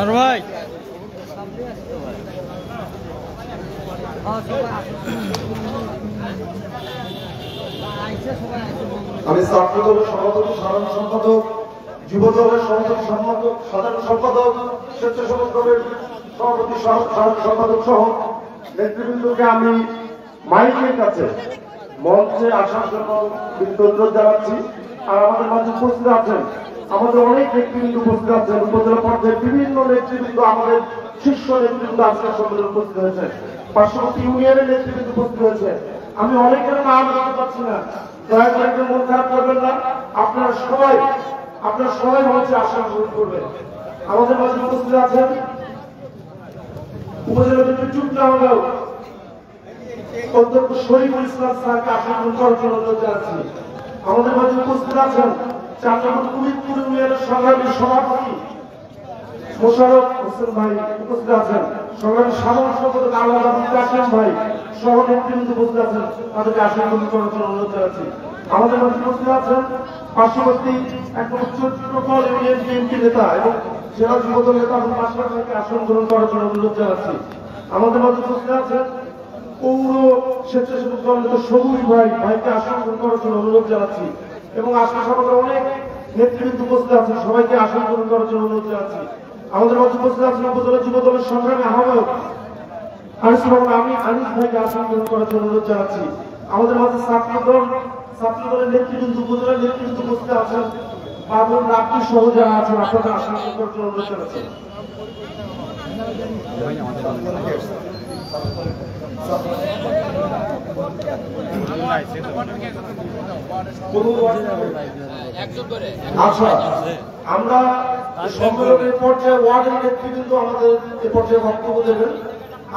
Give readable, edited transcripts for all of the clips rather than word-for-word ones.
আনোয়ার ভাই আমি ছাত্রদলের সভাপতি সাধারণ সম্পাদক, যুবদলের সভাপতি সাধারণ সম্পাদক, স্বেচ্ছাসেবক দলের সভাপতি সাধারণ সম্পাদক সহ নেতৃবৃন্দকে আমি মাইকের কাছে মঞ্চে আসার জন্য অনুরোধ জানাচ্ছি। আর আমাদের মাঝে উপস্থিত আছেন আমাদের অনেক নেতৃবৃন্দ উপস্থিত আছেন, উপজেলা পর্যায়ে বিভিন্ন নেতৃবৃন্দ, আমাদের শীর্ষ নেতৃবৃন্দ আজকের সম্মেলনে উপস্থিত হয়েছে, পার্শ্ববর্তী ইউনিয়নের নেতৃবৃন্দ উপস্থিত হয়েছে। আমি অনেকের নাম বলতে পারছি না, দয়া করে কেউ মন খারাপ করবেন না। আপনারা সবাই মঞ্চে আসা গ্রহণ করবেন। আমাদের মাঝে উপস্থিত আছেন উপজেলা চুপ না হলেও অধ্যক্ষ শরীফুল ইসলাম স্যারকে আসন গ্রহণ করার জন্য অনুরোধ জানাচ্ছি। আমাদের মাঝে উপস্থিত আছেন চাঁদপুর কুমিরপুর ইউনিয়নের সংগ্রামী সভাপতি মোশাররফ হোসেন ভাই উপস্থিত আছেন, সংগ্রামী সাধারণ সম্পাদক আল্লাহ কাসেম ভাই সহ নেতৃবৃন্দ উপস্থিত আছেন, তাদেরকে আসন গ্রহণ করার জন্য অনুরোধ জানাচ্ছি। আমাদের মাঝে উপস্থিত আছেন পার্শ্ববর্তী একজন উচ্চতর ইউনিয়ন বিএনপি নেতা এবং জেলা যুবদল নেতা মাস্টার ভাইকে আসন গ্রহণ করার জন্য অনুরোধ জানাচ্ছি। আমাদের মাঝে উপস্থিত আছেন পৌর স্বেচ্ছাসেবক দল নেতা সবুজ ভাইকে আসন গ্রহণ করার জন্য অনুরোধ জানাচ্ছি এবং আজকে আমাদের অনেক নেতৃবৃন্দ উপস্থিত আছেন, সবাইকে আসন গ্রহণ করার জন্য অনুরোধ জানাচ্ছি। আমাদের মাঝে উপস্থিত আছেন উপজেলা যুবদলের সংগ্রামী আহ্বায়ক আমি আনিস ভাইকে আসন গ্রহণ করার জন্য অনুরোধ জানাচ্ছি। আমাদের মাঝে ছাত্রদলের নেতৃবৃন্দ, উপজেলার নেতৃবৃন্দ উপস্থিত আছেন, বাবুল রাব্বি সহ যারা আছেন, আপনাদের আসন গ্রহণ করার জন্য অনুরোধ জানাচ্ছি। আচ্ছা, আমরা সম্মেলনের পর্যায়ে ওয়ার্ডের নেতৃবৃন্দ আমাদের এ পর্যায়ে বক্তব্য দেবেন।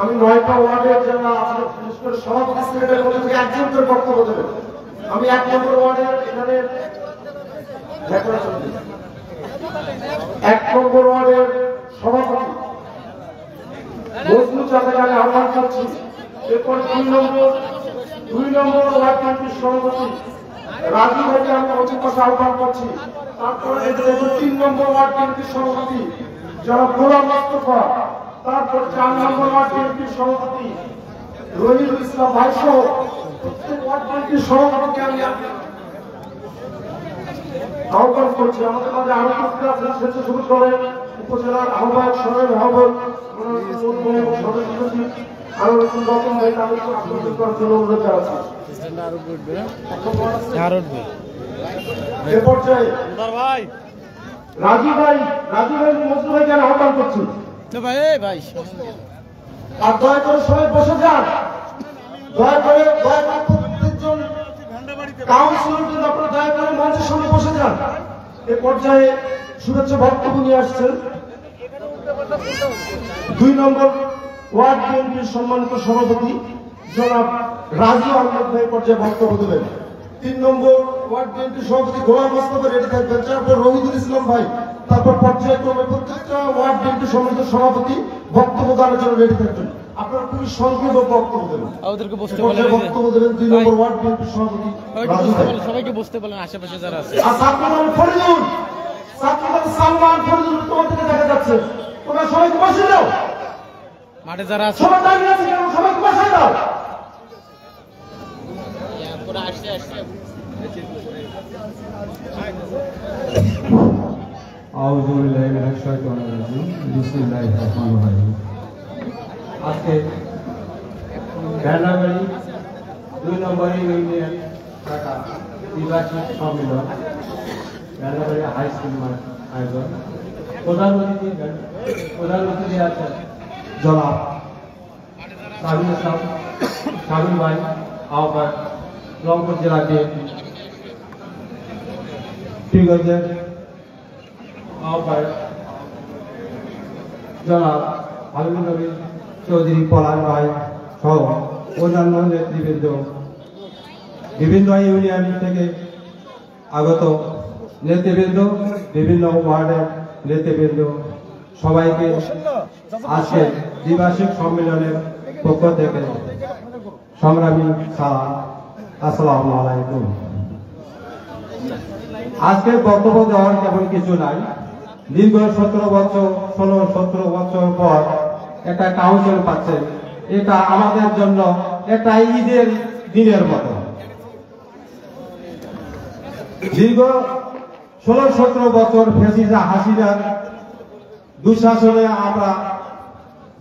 আমি 9টা ওয়ার্ডের যারা আছে বিশেষ করে সভাপতি সেক্রেটারির মধ্যে থেকে একজন করে বক্তব্য দেবেন। আমি 1 নম্বর ওয়ার্ডের এখানে 1 নম্বর ওয়ার্ডের সভাপতি মজনু চাচাকে আমি আহ্বান করছি। এরপর 2 নম্বর ওয়ার্ড কমিটির সভাপতি রাজু ভাইকে আমি অনেক পাশে আহ্বান করছি। তারপরে 3 নম্বর ওয়ার্ড কমিটির সভাপতি যারা গোলাম মোস্তফা, তারপর 4 নম্বর ওয়ার্ড কমিটির সভাপতি রহিমুল ইসলাম ভাই সহ প্রত্যেক ওয়ার্ড কমিটির সভাপতিকে আমি আহ্বান করছি। আমাদের মাঝে আরো উপস্থিত আছেন স্বেচ্ছাসেবক দলের উপজেলার আহ্বায়ক, সরকারি আহ্বায়ক সদস্য সচিব আরো রকম ভাই, তাদেরকে আপনাদের করার জন্য অনুরোধ জানাচ্ছি। এ পর্যায়ে রাজু ভাই মজনু ভাইকে আমি আহ্বান করছি। আর দয়া করে সবাই বসে যান, দয়া করে প্রত্যেকজন কাউন্সিলর যদি আপনারা দয়া করে মঞ্চের সামনে বসে যান। এ পর্যায়ে শুভেচ্ছা বক্তব্য নিয়ে আসছেন 2 নম্বর ওয়ার্ড বিএনপির সম্মানিত সভাপতি জনাব রাজু আহমেদ ভাই পর্যায়ে বক্তব্য দেবেন। 3 নম্বর ওয়ার্ড বিএনপির সভাপতি গোলাম মোস্তফা রেডি থাকবেন, তারপর রহিদুল ইসলাম ভাই, তারপর পর্যায়ক্রমে প্রত্যেকটা ওয়ার্ড বিএনপির সম্মানিত সভাপতি বক্তব্য দেওয়ার জন্য রেডি থাকবেন। আপনারা খুবই সংক্ষেপে বক্তব্য দেবেন। বক্তব্য দেবেন 2 নম্বর ওয়ার্ড বিএনপির সভাপতি রাজু ভাই। সবাইকে বসতে বলেন আশেপাশে যারা আছে। আর ছাত্রদল ফরিদুল, ছাত্রদল সালমান ফরিদুল তোমাদেরকে দেখা যাচ্ছে, তোমরা সবাইকে বসে দাও। মাঠে যারা আছে সবাই দাঁড়িয়ে আছে কেন? সবাইকে বসে দাও। আজকে ভেড়াবাড়ি 2 নম্বর ইউনিয়ন শাখা নির্বাচন সম্মেলন ভেড়াবাড়ি হাই স্কুল আয়োজন। প্রধান অতিথি আছেন জনাব সাবির ভাই, আহ্বায়ক রংপুর জেলা বিএনপি, পীরগঞ্জের আহ্বায়ক জনাব হাবিবুল নবী চৌধুরী পলাশ ভাই সহ অন্যান্য নেতৃবৃন্দ, বিভিন্ন ইউনিয়ন থেকে আগত নেতৃবৃন্দ, বিভিন্ন ওয়ার্ডের নেতৃবৃন্দ, সবাইকে আজকে দ্বিবার্ষিক সম্মেলনের পক্ষ থেকে সংগ্রামী সালাম, আসসালামু আলাইকুম। আজকে বক্তব্য দেওয়ার তেমন কিছু নাই, দীর্ঘ 17 বছর 17 বছর পর একটা কাউন্সিল পাচ্ছে, এটা আমাদের জন্য একটা ঈদের দিনের মতো। দীর্ঘ 16-17 বছর ফ্যাসিস্ট হাসিনার দুঃশাসনে আমরা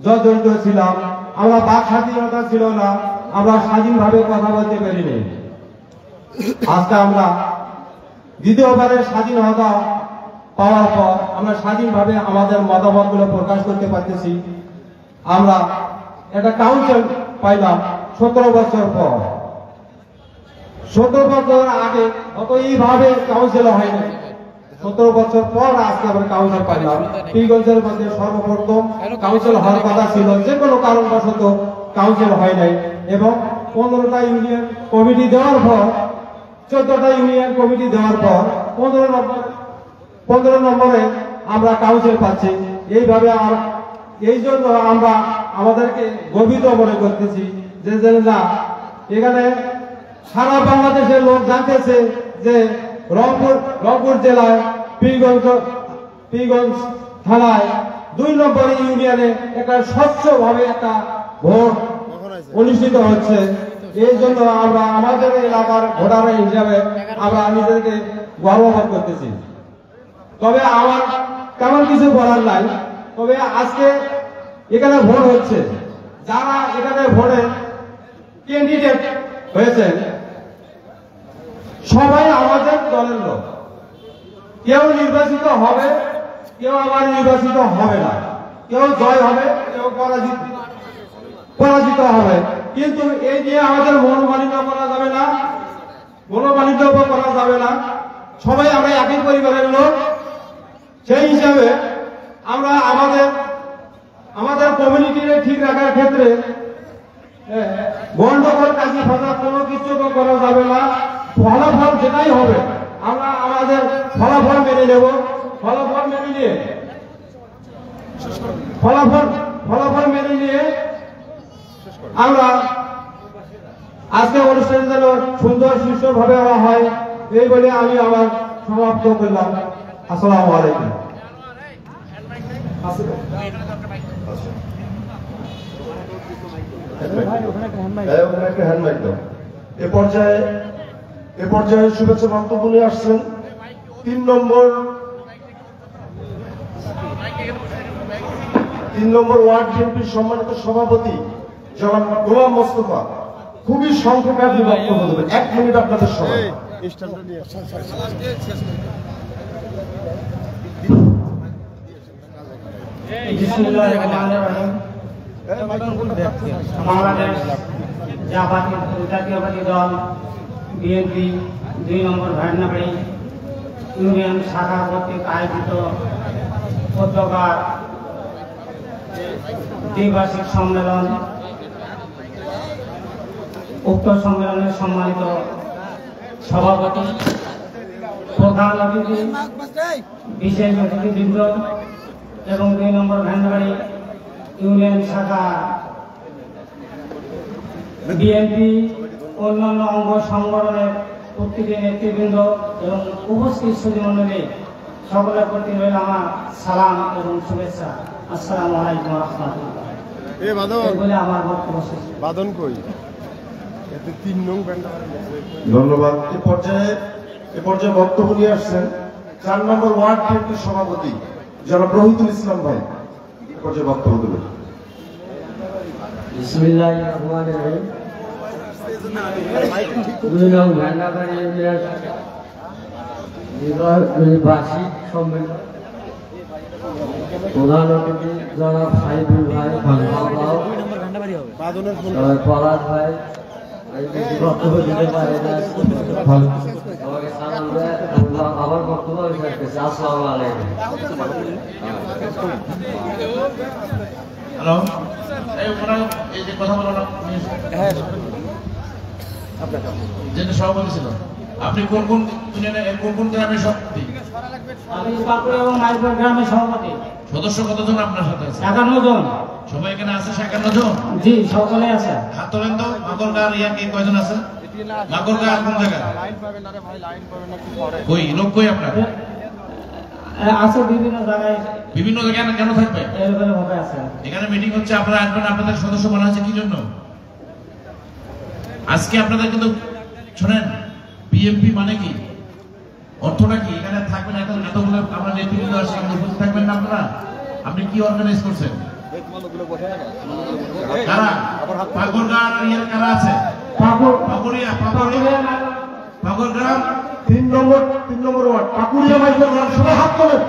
জর্জরিত ছিলাম, আমরা বাক স্বাধীনতা ছিল না, আমরা স্বাধীনভাবে কথা বলতে পারিনি। আজকে আমরা দ্বিতীয়বারের স্বাধীনতা পাওয়ার পর আমরা স্বাধীনভাবে আমাদের মতামতগুলো প্রকাশ করতে পারতেছি। আমরা একটা কাউন্সিল পাইলাম 17 বছর পর। 17 বছর আগে অত এইভাবে কাউন্সিল হয়নি, 17 বছর পর আজকে আমরা কাউন্সিল পাইলাম। পীরগঞ্জের মধ্যে সর্বপ্রথম কাউন্সিল হওয়ার কথা ছিল, যে কোনো কারণবশত কাউন্সিল হয় নাই, এবং 15টা ইউনিয়ন কমিটি দেওয়ার পর 14টা ইউনিয়ন কমিটি দেওয়ার পর 15 নম্বরে আমরা কাউন্সিল পাচ্ছি। এইভাবে এই জন্য আমরা আমাদেরকে গর্বিত মনে করতেছি যে না, এখানে সারা বাংলাদেশের লোক জানতেছে যে রংপুর জেলায় পীরগঞ্জ থানায় 2 নম্বর ইউনিয়নে একটা স্বচ্ছভাবে একটা ভোট অনুষ্ঠিত হচ্ছে। এই জন্য আমরা আমাদের এলাকার ভোটার হিসাবে আমরা নিজেদেরকে গর্ববোধ করতেছি। তবে আমার তেমন কিছু বলার নাই, তবে আজকে এখানে ভোট হচ্ছে, যারা এখানে ভোটে ক্যান্ডিডেট হয়েছে সবাই আমাদের দলের লোক। কেউ নির্বাচিত হবে, কেউ আবার নির্বাচিত হবে না, কেউ জয় হবে, কেউ পরাজিত হবে। কিন্তু এই নিয়ে আমাদের মনোমালিন্য করা যাবে না, মনোমালিন্য করা যাবে না। সবাই আমরা একই পরিবারের লোক। সেই হিসাবে আমরা আমাদের কমিউনিটিকে ঠিক রাখার ক্ষেত্রে গন্ডগোল কাজী ফাঁসা কোনো কিছু করা যাবে না। ফলাফল যেটাই হবে আমরা আমাদের ফলাফল মেনে নেব। ফলাফল মেনে নিয়ে আমরা আজকে অনুষ্ঠান যেন সুন্দর সুষ্ঠুভাবে হয়, এই বলে আমি আমার সমাপ্ত করলাম। আসসালামু আলাইকুম। এ পর্যায়ে শুভেচ্ছা বক্তব্য নিয়ে আসছেন 3 নম্বর ওয়ার্ড বিএনপির সম্মানিত সভাপতি জনাব গোলাম মোস্তফা। খুবই সংক্ষেপে বক্তব্য দেবেন, 1 মিনিট আপনাদের সময়। বাংলাদেশ জাতীয়বাদী দল বিএনপি 2 নম্বর ভান্নাবাড়ি ইউনিয়ন শাখা কর্তৃক আয়োজিত পতাকার দ্বিবার্ষিক সম্মেলন। উক্ত সম্মেলনের সম্মানিত সভাপতি, প্রধান অতিথি, বিশেষ অতিথিবৃন্দ এবং 2 নম্বর ভান্নাবাড়ি ইউনিয়ন শাখা বিএনপি অন্যান্য অঙ্গ সংগঠনের প্রতিটি নেতৃবৃন্দ এবং উপস্থিত সুধীমণ্ডলী সকলের প্রতি রইল আমার সালাম এবং শুভেচ্ছা। আসসালামু আলাইকুম ওয়া রাহমাতুল্লাহ। বলে আমার বক্তব্য শেষ। ধন্যবাদ। এ পর্যায়ে বক্তব্য নিয়ে আসছেন 4 নম্বর ওয়ার্ড বিএনপির সভাপতি জনাব রহিতুল ইসলাম ভাই। এ পর্যায়ে বক্তব্য দেবেন। বিসমিল্লাহির রহমানির রহিম। 2 নং ভান্নাবাড়ি ইউনিয়ন বার্ষিক সম্মেলন প্রধান অতিথি জনাব সাইদুল ভাই, পলাশ ভাই বক্তব্য দিতে পারে না, আমাকে সালাম দেয়, আমার বক্তব্য আমি থাকতেছি। আসসালামু আলাইকুম। হ্যালো, এই যে কথা বলো না, যেটা সভাপতি ছিল, আপনি কোন কোন গ্রামের সভাপতি? আমি পাকুড়া এবং মাইপুর গ্রামের সভাপতি। সদস্য কতজন আপনার সাথে আছে? 51 জন। সবাই এখানে আছে 51 জন? জি, সকলে আছে। হাত তোলেন তো। মাকড়গাঁর ইয়াকে কয়জন আছে? মাকড়গাঁর কোন জায়গায়? কই লোক কই আপনার? আছে বিভিন্ন জায়গায় বিভিন্ন জায়গায় কেন থাকবে? এরকম ভাবে আছে। এখানে মিটিং হচ্ছে, আপনারা আসবেন, আপনাদের সদস্য বলা হয়েছে কি জন্য? আজকে আপনাদের কিন্তু শোনেন, বিএনপি মানে কি, অর্থটা কি? এখানে থাকবেন এতগুলো আমরা নেতৃবৃন্দ আসছে, এখানে উপস্থিত থাকবেন না আপনারা? আপনি কি অর্গানাইজ করছেন? কারা? পাগলগাঁও এর কারা আছে? পাকুড়িয়া পাগলগ্রাম 3 নম্বর ওয়ার্ড পাকুড়িয়া মাইকেল ওয়ার্ড, সবাই হাত তোলেন।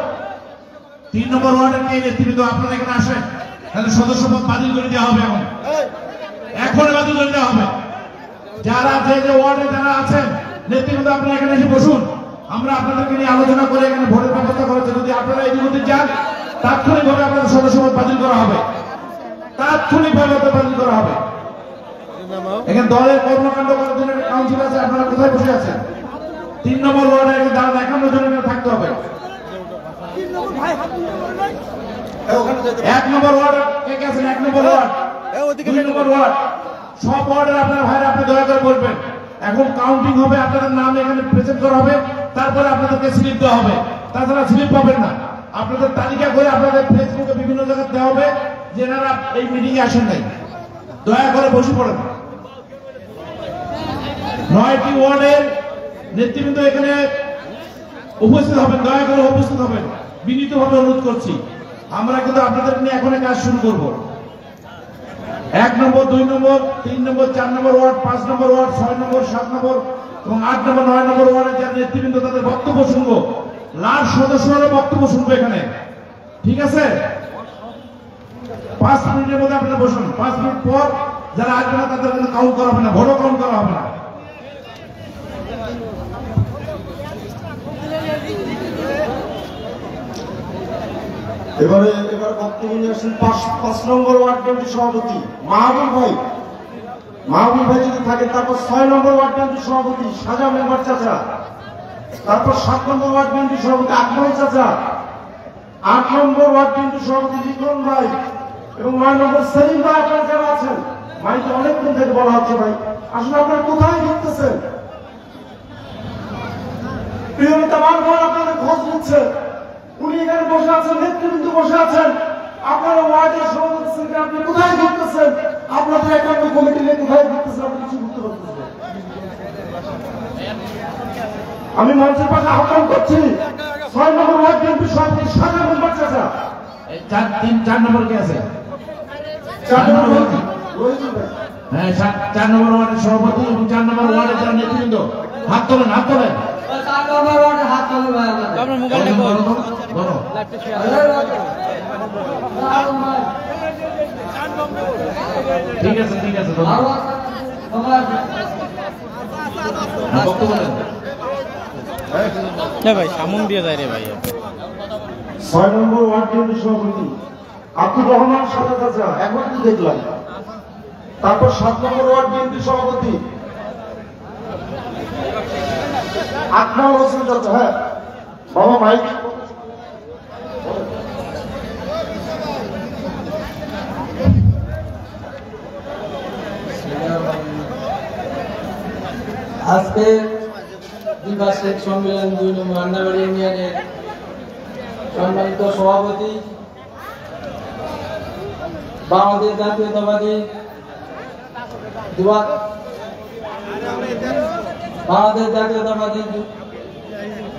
3 নম্বর ওয়ার্ডের কে নেতৃবৃন্দ আপনারা এখানে আসেন? তাহলে সদস্যপদ বাতিল করে দেওয়া হবে। এখন বাতিল করে দেওয়া হবে। যারা যে ওয়ার্ডে যারা আছেন নেতৃবৃন্দ, আপনারা এখানে এসে বসুন, আমরা আপনাদেরকে নিয়ে আলোচনা করে এখানে ভোটের ব্যবস্থা করেছে। যদি আপনারা এই বিরুদ্ধে যান, তাৎক্ষণিকভাবে আপনাদের সদস্যপদ বাতিল করা হবে, তাৎক্ষণিকভাবে বাতিল করা হবে। এখানে দলের কর্মকাণ্ড করার জন্য একটা কাউন্সিল আছে, আপনারা কোথায় বসে আছেন? 3 নম্বর ওয়ার্ডে দাঁড়ান, 51 জন এখানে থাকতে হবে। 1 নম্বর ওয়ার্ড কে কে আছেন? 1 নম্বর ওয়ার্ড, 2 নম্বর ওয়ার্ড, সব ওয়ার্ডের আপনার ভাইরা আপনি দয়া করে বলবেন। এখন কাউন্টিং হবে, আপনাদের নাম এখানে প্রেজেন্ট করা হবে, তারপরে আপনাদেরকে স্লিপ দেওয়া হবে। তাছাড়া স্লিপ পাবেন না। আপনাদের তালিকা করে আপনাদের ফেসবুকে বিভিন্ন জায়গায় দেওয়া হবে যে এনারা এই মিটিং এ আসেন নাই। দয়া করে বসে পড়েন। 9টি ওয়ার্ডের নেতৃবৃন্দ এখানে উপস্থিত হবেন, দয়া করে উপস্থিত হবেন, বিনীতভাবে অনুরোধ করছি। আমরা কিন্তু আপনাদের নিয়ে এখন কাজ শুরু করব। 1 নম্বর, 2 নম্বর, 3 নম্বর, 4 নম্বর ওয়ার্ড, 5 নম্বর ওয়ার্ড, 6 নম্বর, 7 নম্বর এবং 8 নম্বর, 9 নম্বর ওয়ার্ডের যারা নেতৃবৃন্দ তাদের বক্তব্য শুনবো। লাস্ট সদস্যরা বক্তব্য শুনবো এখানে, ঠিক আছে? 5 মিনিটের মধ্যে আপনারা বসুন। 5 মিনিট পর যারা আসবে না তাদের কিন্তু কাউন্ট করা হবে না, ভোটও কাউন্ট করা হবে না। এবার বক্তব্য নিয়ে আসছেন 5 নম্বর ওয়ার্ড বিএনপি সভাপতি মাহবুব ভাই যদি থাকে। তারপর 6 নম্বর ওয়ার্ড বিএনপি সভাপতি সাজা মেম্বার চাচা। তারপর 7 নম্বর ওয়ার্ড বিএনপি সভাপতি আকমল চাচা। 8 নম্বর ওয়ার্ড বিএনপি সভাপতি বিক্রম ভাই এবং 9 নম্বর সেলিম ভাই। আপনারা যারা আছেন, মাইকে অনেকক্ষণ থেকে বলা হচ্ছে ভাই, আসলে আপনারা কোথায় ঘুরতেছেন? প্রিয় নেতা বারবার আপনাদের খোঁজ নিচ্ছে। উনি এখানে বসে আছেন, নেতৃবৃন্দ বসে আছেন, আপনারা ওয়ার্ডের সভাপতি ছিলেন, আপনি কোথায় ঘুরতেছেন? আপনাদের একান্ত কমিটি নিয়ে কোথায় ঘুরতেছেন? আপনি কিছু ঘুরতে পারতেছেন। আমি মঞ্চের পাশে আহ্বান করছি 6 নম্বর ওয়ার্ড বিএনপি সভাপতি সাজা মেম্বার চাচা। 4 নম্বর কে আছে? 4 নম্বর রহিদুল ভাই। হ্যাঁ, 4 নম্বর ওয়ার্ডের সভাপতি এবং 4 নম্বর ওয়ার্ডের যারা নেতৃবৃন্দ, হাত তোলেন, হাত তোলেন। 4 নম্বর ওয়ার্ডে হাত তোলেন ভাই আমাদের। আপনার মোবাইলটা বলো বলো। ঠিক আছে, ঠিক আছে, বক্তব্য দেন। না ভাই, সামন দিয়ে যায় রে ভাই। 6 নম্বর ওয়ার্ড বিএনপি সভাপতি আব্দুর রহমান সাজা চাচা, এখন কি দেখলাম। তারপর 7 নম্বর ওয়ার্ড বিএনপি সভাপতি আকরাম হোসেন চাচা। হ্যাঁ বাবা মাইক। আজকে দ্বিবার্ষিক সম্মেলন 2 নম্বর আন্নাবাড়ি ইউনিয়নের সম্মানিত সভাপতি বাংলাদেশ জাতীয়তাবাদী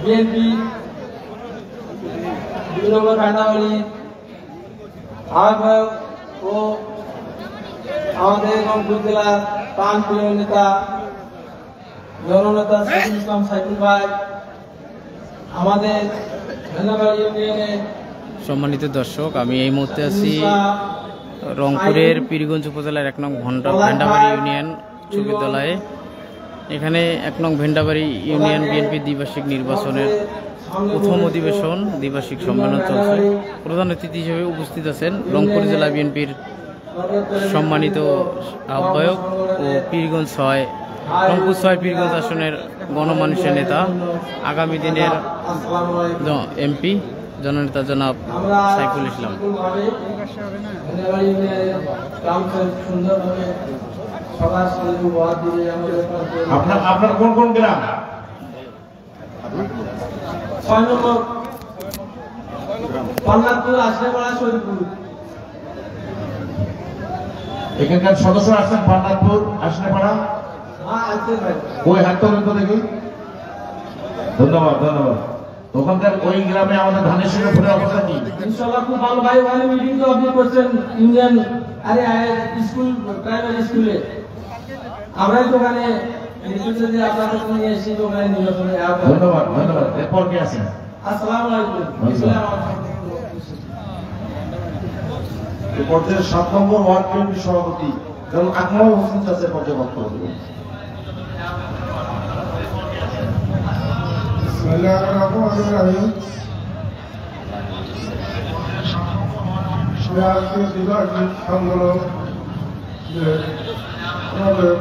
বিএনপি 2 নম্বর আন্নাবাড়ি আহ্বায়ক ও আমাদের রংপুর জেলার প্রাণপ্রিয় নেতা জননেতা সাইফুল ইসলাম সাইফুল ভাই, আমাদের আন্নাবাড়ি ইউনিয়নের সম্মানিত দর্শক, আমি এই মুহূর্তে আছি রংপুরের পীরগঞ্জ উপজেলার 1 নং ভেন্ডাবাড়ি ইউনিয়ন উচ্চ বিদ্যালয়ে। এখানে 1 নং ভেন্ডাবাড়ি ইউনিয়ন বিএনপি দ্বিবার্ষিক নির্বাচনের প্রথম অধিবেশন, দ্বিবার্ষিক সম্মেলন চলছে। প্রধান অতিথি হিসেবে উপস্থিত আছেন রংপুর জেলা বিএনপির সম্মানিত আহ্বায়ক ও পীরগঞ্জ 6 রংপুর 6 পীরগঞ্জ আসনের গণমানুষের নেতা, আগামী দিনের এমপি জননেতা জনাব সাইফুল ইসলাম। আপনার কোন কোন গ্রাম? 6 নম্বর পান্নাপুর আশরাপাড়া শরীফপুর। এখানকার সদস্য আছেন পান্নাপুর আশরাপাড়া। হ্যাঁ আছে ভাই। ওই হাত তোলেন তো দেখি। ধন্যবাদ ধন্যবাদ। ওখানকার ওই গ্রামে আমাদের ধানের শীষের ভোটের অবস্থা কি? ইনশাআল্লাহ খুব ভালো ভাই। ওখানে মিটিং তো আপনি করছেন ইউনিয়ন স্কুল প্রাইমারি স্কুলে। আমরাই তো ওখানে যে আপনাদের নিয়ে এসে ওখানে নির্বাচনে। ধন্যবাদ ধন্যবাদ। এরপর কে আছেন? আসসালামু আলাইকুম। এই পর্যায়ে 7 নম্বর ওয়ার্ড বিএনপি সভাপতি জনাব আকরাম হোসেন চাচা পর্যায়ে বক্তব্য দেবেন। বিসমিল্লাহির রহমানির রহিম। আজকে দ্বিবার্ষিক সম্মেলন যে আমাদের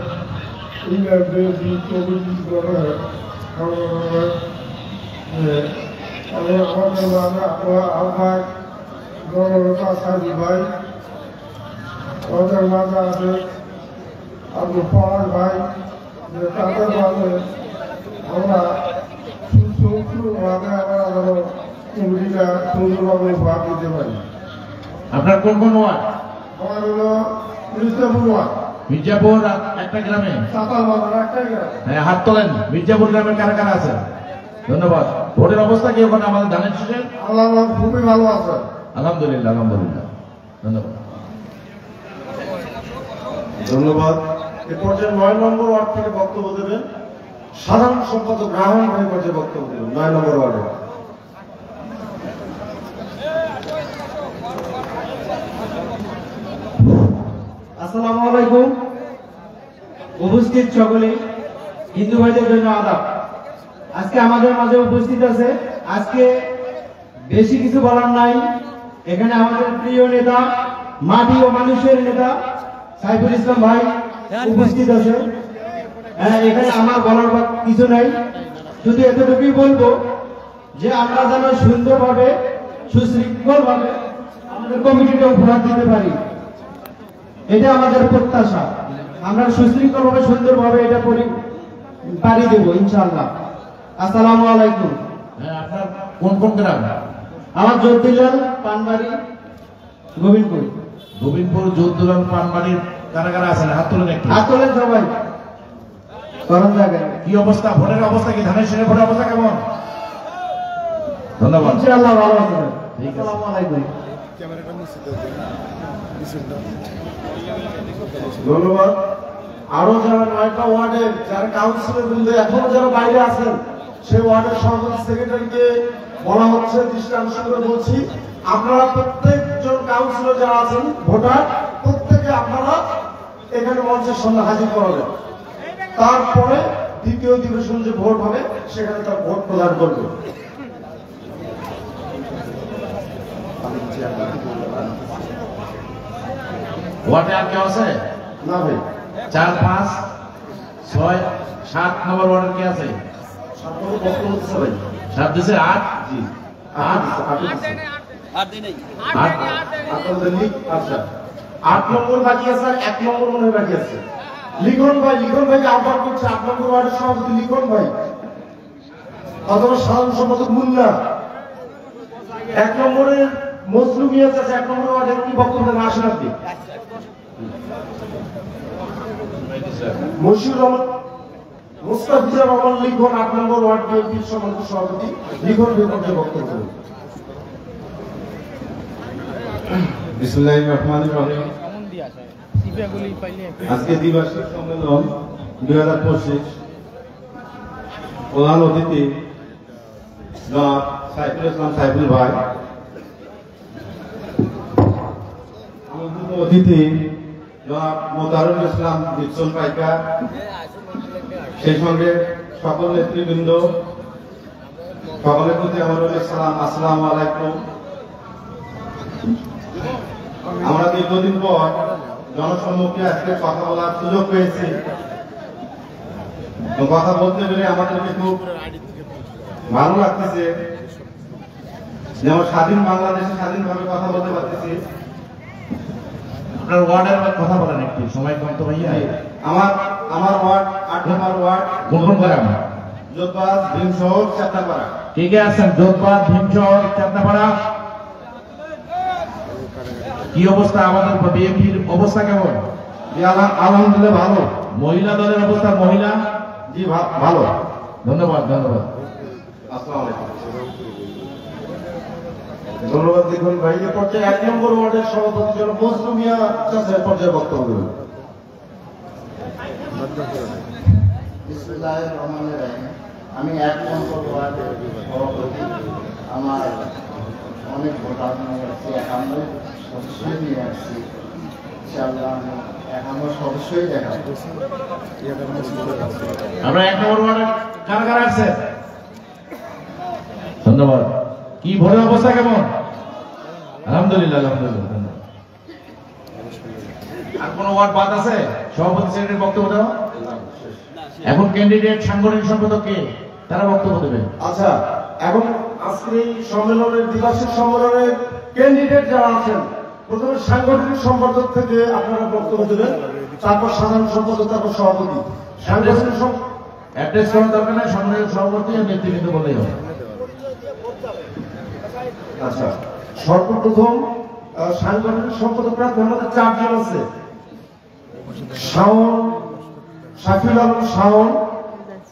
ইন্ডিয়ান বিএনপি কমিটি গঠনের আমাদের আহ্বায়ক গণনেতা সাজি ভাই, আমাদের মাঝে আছে আব্দুল পাওয়ার ভাই, যে তাদের মাঝে আমরা সুন্দরভাবে আমরা কমিটিটা সুন্দরভাবে ভাগ দিতে পারি। আপনার কোন কোন ওয়ার্ড? আমার হলো মির্জাপুর ওয়ার্ড, মির্জাপুর একটা গ্রামে। সাতাল বাজার একটা গ্রাম। হ্যাঁ, হাত তোলেন। মির্জাপুর গ্রামের কারা কারা আছে? ধন্যবাদ। ভোটের অবস্থা কি ওখানে আমাদের ধানের শীষের? আল্লাহ খুবই ভালো আছে। আলহামদুলিল্লাহ আলহামদুলিল্লাহ। ধন্যবাদ ধন্যবাদ। এ পর্যায়ে 9 নম্বর ওয়ার্ড থেকে বক্তব্য দেবেন সাধারণ সম্পাদক রাহান ভাই পর্যায়ে বক্তব্য দেবেন 9 নম্বর ওয়ার্ডে। আসসালামু আলাইকুম। উপস্থিত সকলে হিন্দু ভাইদের জন্য আদাব। আজকে আমাদের মাঝে উপস্থিত আছে, আজকে বেশি কিছু বলার নাই। এখানে আমাদের প্রিয় নেতা, মাটি ও মানুষের নেতা সাইফুল ইসলাম ভাই উপস্থিত আছে। এখানে আমার বলার কিছু নাই, শুধু এতটুকুই বলবো যে আমরা যেন সুন্দরভাবে সুশৃঙ্খলভাবে আমাদের কমিটিটা উপহার দিতে পারি, এটা আমাদের প্রত্যাশা। আমরা সুশৃঙ্খলভাবে সুন্দরভাবে এটা পারি দেবো ইনশাআল্লাহ। আসসালামু আলাইকুম। হ্যাঁ, আপনার কোন কোন গ্রাম? আমার জোরদিলাল, পানবাড়ি, গোবিন্দপুর। গোবিন্দপুর, জোরদুলাল, পানবাড়ির কারা কারা আছেন? হাত তোলেন একটু। হাত তোলেন সবাই। করণ জায়গায় কি অবস্থা? ভোটের অবস্থা কি? ধানের শীষের ভোটের অবস্থা কেমন? ধন্যবাদ। ইনশাআল্লাহ ভালো আছে। ঠিক আছে। আসসালামু আলাইকুম। ধন্যবাদ। আরো যারা 9টা ওয়ার্ডের যারা কাউন্সিলর বৃন্দ এখনো যারা বাইরে আছেন, সেই ওয়ার্ডের সভাপতি সেক্রেটারিকে বলা হচ্ছে, দৃষ্টান্ত করে বলছি, আপনারা প্রত্যেকজন কাউন্সিলর যারা আছেন ভোটার, প্রত্যেকে আপনারা এখানে মঞ্চের সামনে হাজির করাবেন। তারপরে দ্বিতীয় অধিবেশন যে ভোট হবে সেখানে তার ভোট প্রদান করবে। ওয়ার্ডে আর কেউ আছে? না ভাই, 4, 5, 6, 7 নম্বর ওয়ার্ডের কে আছে? 7 নম্বর বক্তব্য দিচ্ছে ভাই। 7 দিছে 8। জি, 8 আপনাদের লিগ। আচ্ছা, 8 নম্বর বাকি আছে, আর 1 নম্বর মনে হয় বাকি আছে। লিখন ভাইকে আহ্বান করছে 8 নম্বর ওয়ার্ডের সভাপতি লিখন ভাই অথবা সাধারণ সম্পাদক মুন্না। 1 নম্বরের মজলু মিয়া আছে 1 নম্বর ওয়ার্ডের কি বক্তব্য দেন? আসেন আপনি। মশিউর রহমান, মুস্তাফিজুর রহমান লিখন 8 নম্বর ওয়ার্ড বিএনপির সম্মানিত সভাপতি লিখন বিপক্ষে বক্তব্য দেবেন। বিসমিল্লাহির রহমানির রহিম। আজকে দ্বিবার্ষিক সম্মেলন 2025, প্রধান অতিথি জনাব সাইফুল ইসলাম সাইফুল ভাই, অতিথি জনাব মোতারুল ইসলাম বিচ্ছল পাইকা, সেই সঙ্গে সকল নেতৃবৃন্দ, সকলের প্রতি আমার সালাম, আসসালামু আলাইকুম। আমরা দীর্ঘদিন পর জনসম্মুখে আজকে কথা বলার সুযোগ পেয়েছি। কথা বলতে পেরে আমাদেরকে খুব ভালো লাগতেছে, যেমন স্বাধীন বাংলাদেশে স্বাধীনভাবে কথা বলতে পারতেছি। আপনার ওয়ার্ডের কথা বলেন একটু, সময় কম তো ভাইয়া। আমার ওয়ার্ড 8 নম্বর ওয়ার্ড, কোন কোন গ্রাম? যোধবাদ, ভীমশহর, চাঁদাপাড়া। কে কে আছেন? যোধবাদ, ভীমশহর, চাঁদাপাড়া। কি অবস্থা আমাদের বিএনপির অবস্থা কেমন? আলহামদুলিল্লাহ ভালো। মহিলা দলের অবস্থা? মহিলা জি ভালো। ধন্যবাদ ধন্যবাদ। আসসালামু আলাইকুম। ধন্যবাদ দেখুন ভাই। এ পর্যায়ে 1 নম্বর ওয়ার্ডের সভাপতি জন মজনু মিয়া চাচা পর্যায়ে বক্তব্য দেবেন। বিসমিল্লাহির রহমানির রহিম। আমি 1 নম্বর ওয়ার্ডের সভাপতি। আমার অনেক ভোটার নিয়ে আসছি, 51 সদস্যই নিয়ে আসছি। ইনশাআল্লাহ আমি 51 সদস্যই দেখাবো। আমরা 1 নম্বর ওয়ার্ডে কারা কারা আছে? ধন্যবাদ। কি ভোটের অবস্থা কেমন? আলহামদুলিল্লাহ আলহামদুলিল্লাহ। আর কোন ওয়ার্ড বাদ আছে? সভাপতি সেক্রেটারি বক্তব্য দেওয়া। এখন ক্যান্ডিডেট সাংগঠনিক সম্পাদক কে, তারা বক্তব্য দেবে। আচ্ছা, এখন আজকের এই সম্মেলনের দ্বিবার্ষিক সম্মেলনের ক্যান্ডিডেট যারা আছেন, প্রথমে সাংগঠনিক সম্পাদক থেকে আপনারা বক্তব্য দেবেন, তারপর সাধারণ সম্পাদক, তারপর সভাপতি। সাংগঠনিক অ্যাড্রেস করার দরকার নেই, সম্মানিত সভাপতি আর নেতৃবৃন্দ বলেই হবে। আচ্ছা, সর্বপ্রথম সাংগঠনিক সম্পাদকরা আমাদের 4 জন আছে। শাওন, শাকিল আলম শাওন,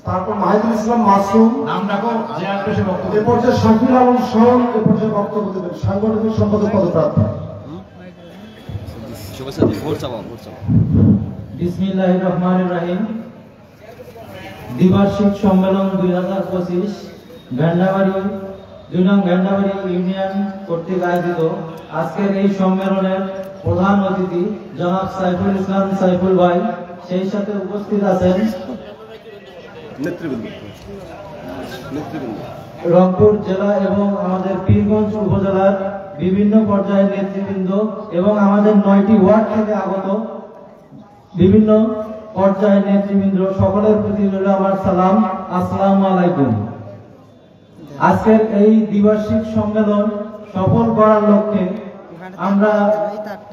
তারপর মাহিদুল ইসলাম মাসুম। নাম ডাকো, যে আসবে সে বক্তব্য। এ পর্যায়ে শাকিল আলম শাওন এ পর্যায়ে বক্তব্য দেবেন, সাংগঠনিক সম্পাদক পদপ্রার্থী। বিসমিল্লাহির রহমানির রহিম। দ্বিবার্ষিক সম্মেলন 2025 ভেন্ডাবাড়ি 2 নং ভেন্ডাবাড়ি ইউনিয়ন কর্তৃক আয়োজিত আজকের এই সম্মেলনের প্রধান অতিথি জনাব সাইফুল ইসলাম সাইফুল ভাই, সেই সাথে উপস্থিত আছেন রংপুর জেলা এবং আমাদের পীরগঞ্জ উপজেলার বিভিন্ন পর্যায়ের নেতৃবৃন্দ এবং আমাদের 9টি ওয়ার্ড থেকে আগত বিভিন্ন পর্যায়ের নেতৃবৃন্দ, সকলের প্রতি রইল আমার সালাম, আসসালামু আলাইকুম। আজকের এই দ্বিবার্ষিক সম্মেলন সফল করার লক্ষ্যে আমরা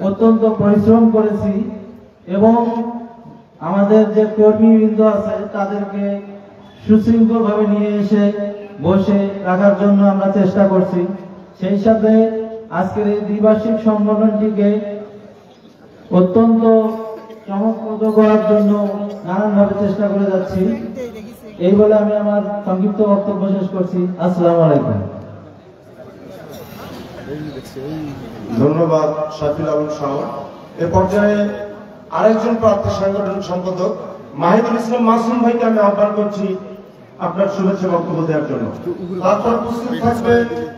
অত্যন্ত পরিশ্রম করেছি এবং আমাদের যে কর্মীবৃন্দ আছে তাদেরকে সুশৃঙ্খলভাবে নিয়ে এসে বসে রাখার জন্য আমরা চেষ্টা করছি। সেই সাথে আজকের এই দ্বিবার্ষিক সম্মেলনটিকে অত্যন্ত চমকপ্রদ করার জন্য নানানভাবে চেষ্টা করে যাচ্ছি। এই বলে আমি আমার সংক্ষিপ্ত বক্তব্য শেষ করছি। আসসালামু আলাইকুম। ধন্যবাদ শাকিল আলম শাওন। এ পর্যায়ে আরেকজন প্রার্থী সাংগঠনিক সম্পাদক মাহিদুল ইসলাম মাসুম ভাইকে আমি আহ্বান করছি আপনার শুভেচ্ছা বক্তব্য দেওয়ার জন্য। তারপর উপস্থিত থাকবে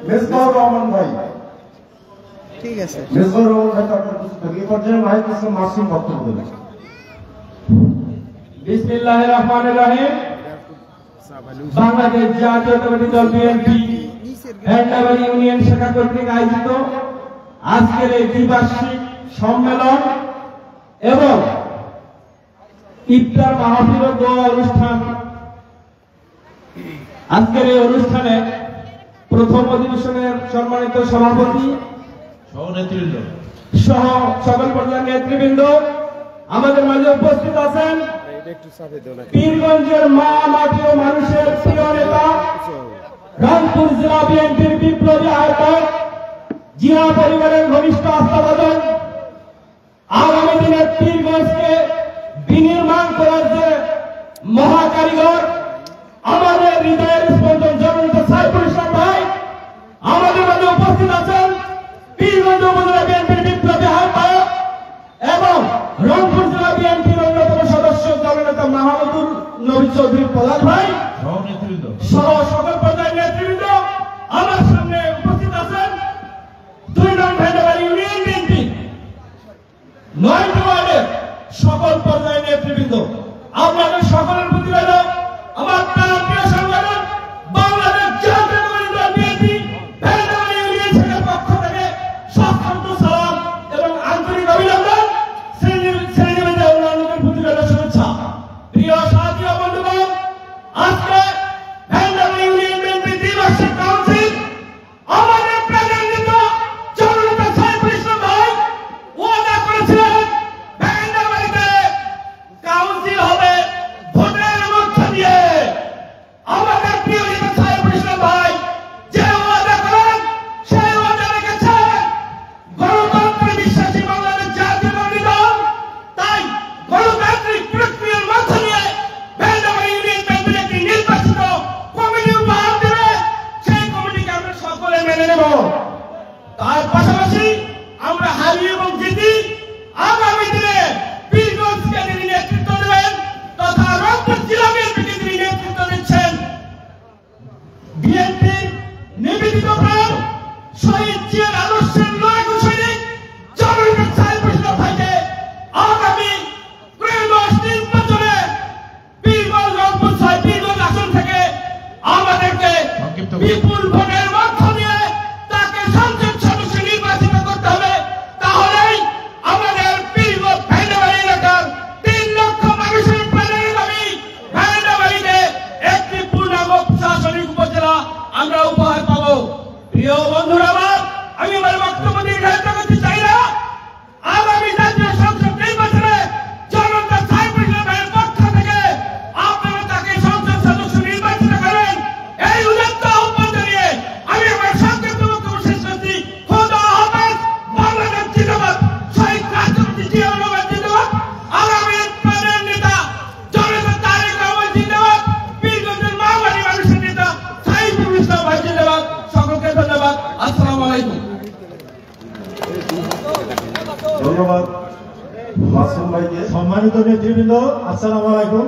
মেজবাহুর রহমান ভাই। ঠিক আছে, মেজবাহুর রহমান ভাই তারপর উপস্থিত থাকবে। এই পর্যায়ে মাহিদুল ইসলাম মাসুম বক্তব্য দেবেন। বিসমিল্লাহির রহমানির রহিম। বাংলাদেশ জাতীয়তাবাদী দল বিএনপি ভেন্ডাবাড়ি ইউনিয়ন শাখা কর্তৃক আয়োজিত আজকের এই দ্বিবার্ষিক সম্মেলন এবং ইফতার মাহফিল ও দোয়া অনুষ্ঠান, আজকের এই অনুষ্ঠানে প্রথম অধিবেশনের সম্মানিত সভাপতি সহ নেতৃবৃন্দ সহ সকল পর্যায়ের নেতৃবৃন্দ আমাদের মাঝে উপস্থিত আছেন। পীরগঞ্জের মা মাটি ও মানুষের প্রিয় নেতা, রংপুর জেলা বিএনপির বিপ্লবী আহ্বায়ক, জিয়া পরিবারের ঘনিষ্ঠ আস্থাভাজন, আগামী দিনের পীরগঞ্জকে বিনির্মাণ করার যে মহাকারিগর, আমাদের হৃদয়ের স্পন্দন জননেতা সাইফুল ইসলাম ভাই আমাদের মাঝে উপস্থিত আছেন। পীরগঞ্জ উপজেলা বিএনপির বিপ্লবী আহ্বায়ক এবং রংপুর জেলা বিএনপির অন্যতম সদস্য জননেতা মাহমুদুল নবী চৌধুরী পলাশ ভাই সহ সকল পর্যায়ের নেতৃবৃন্দ আমার সামনে উপস্থিত আছেন। 2 নং ভেন্ডাবাড়ি ইউনিয়ন বিএনপি 9টি ওয়ার্ডের সকল পর্যায়ের নেতৃবৃন্দ, আপনাদের সকলের প্রতি রইল আমার প্রিয় সংগঠন বাংলাদেশ জাতীয়তাবাদী দল বিএনপি ভেন্ডাবাড়ি ইউনিয়ন শাখার পক্ষ থেকে সশ্রদ্ধ সালাম এবং আন্তরিক অভিনন্দন, শ্রেণীমেধা অন্যান্যদের প্রতি রইল শুভেচ্ছা। প্রিয় সাথী ও বন্ধুগণ, আজকে ভেন্ডাবাড়ি ইউনিয়ন বিএনপি দ্বিবার্ষিক কাউন্সিল আমাদের প্রাণের নেতা জননেতা সাইফুল ইসলাম ভাই ওয়াদা করেছিলেন ভেন্ডাবাড়িতে কাউন্সিল হবে ভোটে মাসুম ভাইকে। সম্মানিত নেতৃবৃন্দ, আসসালামু আলাইকুম।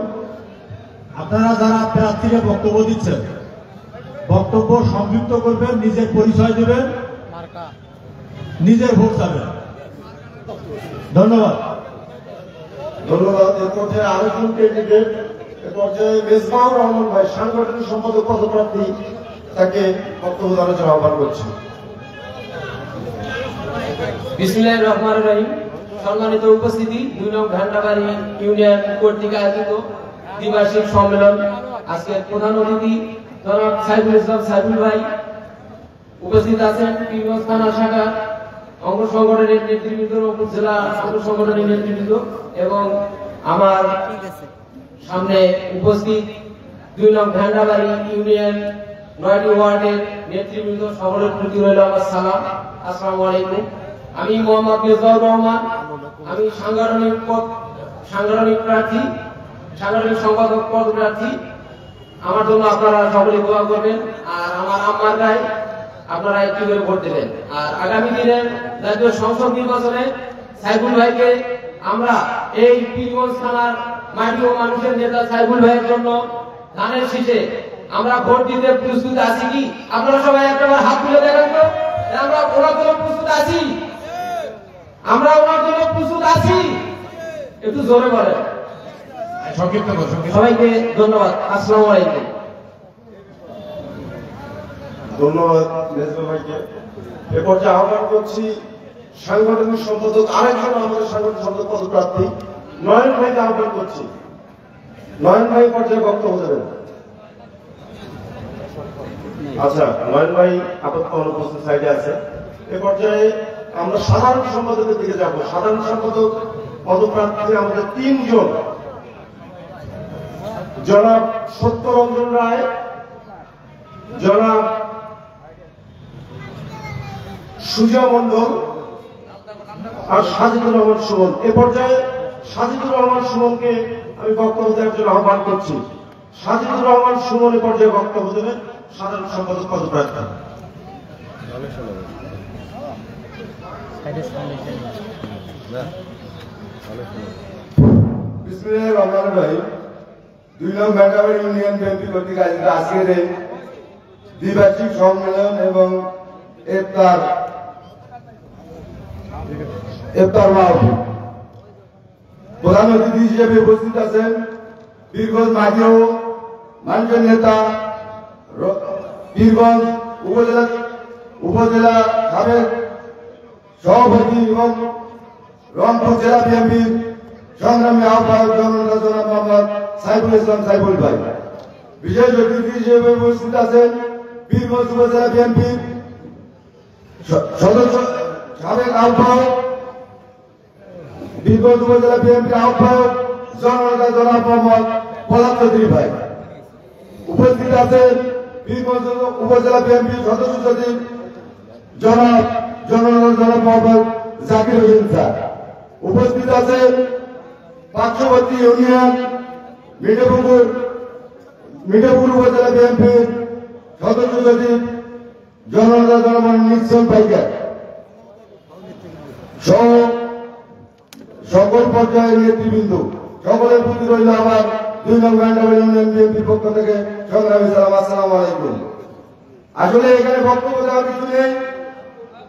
আপনারা যারা প্রার্থীকে বক্তব্য দিচ্ছেন, বক্তব্য সংক্ষিপ্ত করবেন, নিজের পরিচয় দেবেন, নিজের ভোট চাবেন। ধন্যবাদ। ধন্যবাদ। এর পর্যায়ে আরেকজন ক্যান্ডিডেট, এ পর্যায়ে মেজবাউর রহমান ভাই, সাংগঠনিক সম্পাদক পদপ্রার্থী, তাকে বক্তব্য দেওয়ার জন্য আহ্বান করছি। বিসমিল্লাহির রহমানির রহিম। সম্মানিত উপস্থিতি, 2 নং ঘান্টাবাড়ি ইউনিয়ন কর্তৃক আয়োজিত দ্বিবার্ষিক সম্মেলন। আজকের প্রধান অতিথি জনাব সাইফুল ইসলাম সাইফুল ভাই উপস্থিত আছেন। পীরগঞ্জ থানা শাখা অঙ্গ সংগঠনের নেতৃবৃন্দ, উপজেলা অঙ্গ সংগঠনের নেতৃবৃন্দ এবং আমার সামনে উপস্থিত 2 নং ঘান্টাবাড়ি ইউনিয়ন 9টি ওয়ার্ডের নেতৃবৃন্দ, সকলের প্রতি রইল আমার সালাম। আসসালামু আলাইকুম। আমি মোহাম্মদ মেজবাউর রহমান। আমি সাংগঠনিক প্রার্থী, সাংগঠনিক সম্পাদক পদপ্রার্থী। আমার জন্য আপনারা সকলে দোয়া করবেন, আর আমার আম্মার গায়ে আপনারা একটি করে ভোট দেবেন। আর আগামী দিনের জাতীয় সংসদ নির্বাচনে সাইফুল ভাইকে আমরা এই পীরগঞ্জ থানার মাটি ও মানুষের নেতা সাইফুল ভাইয়ের জন্য ধানের শীষে আমরা ভোট দিতে প্রস্তুত আছি কি? আপনারা সবাই একবার হাত তুলে দেখেন তো, আমরা ওনার জন্য প্রস্তুত আছি, আমরা ওনার জন্য প্রস্তুত আছি। একটু জোরে বলেন। সবাইকে ধন্যবাদ। আসসালামু আলাইকুম। ধন্যবাদ মেজবা ভাইকে। এ পর্যায়ে আহ্বান করছি সাংগঠনিক সম্পাদক, আরেকজন আমাদের সাংগঠনিক সম্পাদক পদপ্রার্থী নয়ন ভাইকে আহ্বান করছি। নয়ন ভাই পর্যায়ে বক্তব্য দেবেন। আচ্ছা, নয়ন ভাই আপাতত অনুপস্থিত সাইডে আছে। এ পর্যায়ে আমরা সাধারণ সম্পাদকের দিকে যাব। সাধারণ সম্পাদক পদপ্রার্থী আমাদের 3 জন। জনাব সত্যরঞ্জন রায়, জনাব সুজা মন্ডল আর সাজিদুর রহমান সুমন। এ পর্যায়ে সাজিদুর রহমান সুমনকে আমি বক্তব্য দেওয়ার জন্য আহ্বান করছি। সাজিদুর রহমান সুমন এ পর্যায়ে বক্তব্য দেবেন, সাধারণ সম্পাদক পদপ্রার্থী। বিসমিল্লাহির রহমানির রহিম। 2 নং ঘান্টাবাড়ি ইউনিয়ন বিএনপি কর্তৃক আয়োজিত আজকের এই দ্বিবার্ষিক সম্মেলন এবং ইফতার মাহফিল, প্রধান অতিথি হিসেবে উপস্থিত আছেন পীরগঞ্জ মাটি ও মানুষের নেতা, পীরগঞ্জ উপজেলা সাবেক সভাপতি এবং রংপুর জেলা বিএনপির সংগ্রামী আহ্বায়ক জননেতা জনাব মোহাম্মদ সাইফুল ইসলাম সাইফুল ভাই। বিশেষ অতিথি হিসেবে উপস্থিত আছেন পীরগঞ্জ উপজেলা বিএনপির সদস্য সাবেক আহ্বায়ক, পীরগঞ্জ উপজেলা বিএনপির আহ্বায়ক জননেতা জনাব মোহাম্মদ পলাশ চৌধুরী ভাই। উপস্থিত আছেন পীরগঞ্জ উপজেলা বিএনপির সদস্য সচিব জননেতা জনাব মোহাম্মদ জাকির হোসেন স্যার। উপস্থিত আছেন পার্শ্ববর্তী ইউনিয়ন মিঠাপুর উপজেলা বিএনপির সদস্য সচিব জননেতা জনাব নিক্সন পাইকার সহ সকল পর্যায়ের নেতৃবৃন্দ, সকলের প্রতি রইল আমার 2 নং ঘান্টাবাড়ি ইউনিয়ন বিএনপির পক্ষ থেকে সংগ্রামী সালাম। আসসালামু আলাইকুম। আসলে এখানে বক্তব্য দেওয়ার কিছু নেই।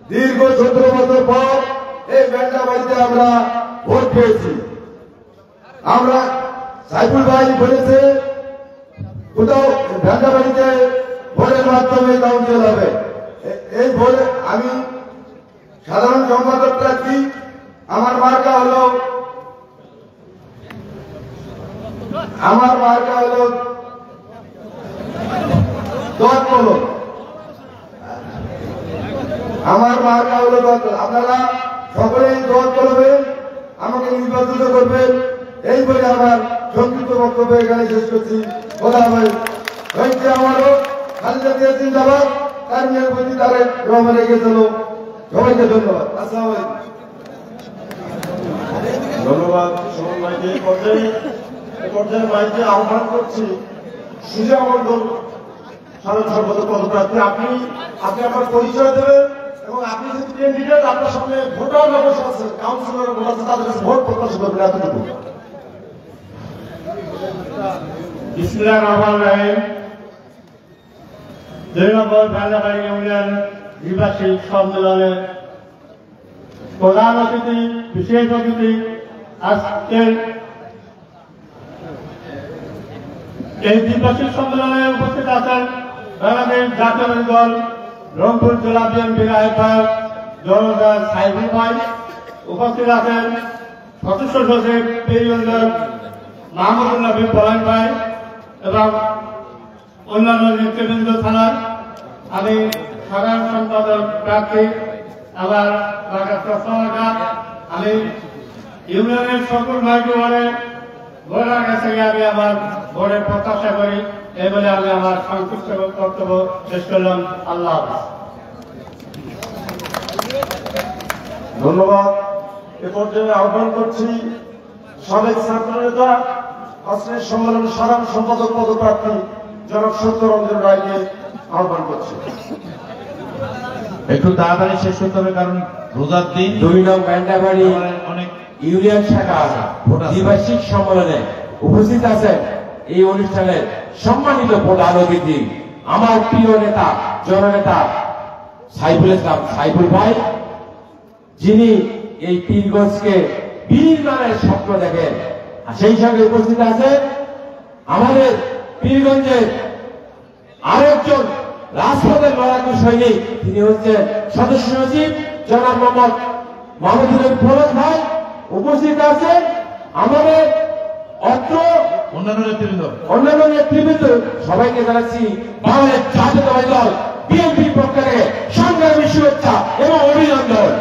দীর্ঘ 17 বছর পর এই ঘান্টাবাড়িতে আমরা ভোট পেয়েছি। আমরা সাইফুল ভাই বলেছে কোথাও ঘান্টাবাড়িতে ভোটের মাধ্যমে কাউন্সিল হবে। এই ভোটে আমি সাধারণ সম্পাদক প্রার্থী, আমার মার্কা হলো দশ কলম। আমার মার্কা হলো দশ কলম। আপনারা সকলেই দশ কলমে আমাকে নির্বাচিত করবেন। এই বলে আমার সংক্ষিপ্ত বক্তব্য এখানে শেষ করছি। কথা হয়েছে আমারও খালেদা জিয়া জিন্দাবাদ, তার মেয়ের প্রতি তারেক রহমান এগিয়ে চলো। সবাইকে ধন্যবাদ। আসসালামু আলাইকুম। ধন্যবাদ সুমন ভাইকে। এ পর্যায়ে ভাইকে আহ্বান করছি সুজা মন্ডল, সাধারণ সম্পাদক পদপ্রার্থী। আপনি আপনার পরিচয় দেবেন এবং আপনি যদি ক্যান্ডিডেট আপনার সামনে ভোটার বসে আছে, কাউন্সিলর বসে আছে, তাদের কাছে ভোট প্রত্যাশা করবেন এতটুকু। বিসমিল্লাহির রহমানির রহিম। 2 নম্বর ভেন্দাবাড়ি ইউনিয়ন দ্বিবার্ষিক সম্মেলনের প্রধান অতিথি, বিশেষ অতিথি আজকের এই দ্বিবার্ষিক সম্মেলনে উপস্থিত আছেন বাংলাদেশ জাতীয়তাবাদী দল রংপুর জেলা বিএনপির আহ্বায়ক জনতা সাইফুল ভাই, উপস্থিত আছেন সদস্য সচিব পীরগঞ্জের মাহমুদুল্লাহ বিন পলাশ ভাই এবং অন্যান্য নেতৃবৃন্দ থানার। আমি সাধারণ সম্পাদক প্রার্থী আবার আমি ইউনিয়নের সকল ভাইকে বলে ভোটার কাছে আমি আমার ভোটের প্রত্যাশা করি। এই বলে আমি আমার সংক্ষিপ্ত বক্তব্য শেষ করলাম। আল্লাহ হাফেজ। ধন্যবাদ। এ পর্যায়ে আহ্বান করছি সাবেক ছাত্র নেতা আজকের সম্মেলনের সাধারণ সম্পাদক পদপ্রার্থী জনাব সত্যরঞ্জন রায়কে আহ্বান করছি। একটু তাড়াতাড়ি শেষ করতে হবে, কারণ রোজার দিন। 2 নং ভেন্দাবাড়ি অনেক ইউনিয়ন শাখা দ্বিবার্ষিক সম্মেলনে উপস্থিত আছেন এই অনুষ্ঠানের সম্মানিত প্রধান অতিথি আমার প্রিয় নেতা জননেতা সাইফুল ইসলাম সাইফুল ভাই, যিনি এই পীরগঞ্জকে বিনির্মাণের স্বপ্ন দেখেন। সেই সঙ্গে উপস্থিত আছে আমাদের পীরগঞ্জের আরেকজন রাজপথের লড়াকু সৈনিক, তিনি হচ্ছেন সদস্য সচিব জনাব মোহাম্মদ মাহমুদুল ফরজ ভাই। উপস্থিত আছেন আমাদের অত্র অন্যান্য নেতৃবৃন্দ। সবাইকে জানাচ্ছি বাংলাদেশ জাতীয়তাবাদী দল বিএনপির পক্ষ থেকে সংগ্রামী শুভেচ্ছা এবং অভিনন্দন।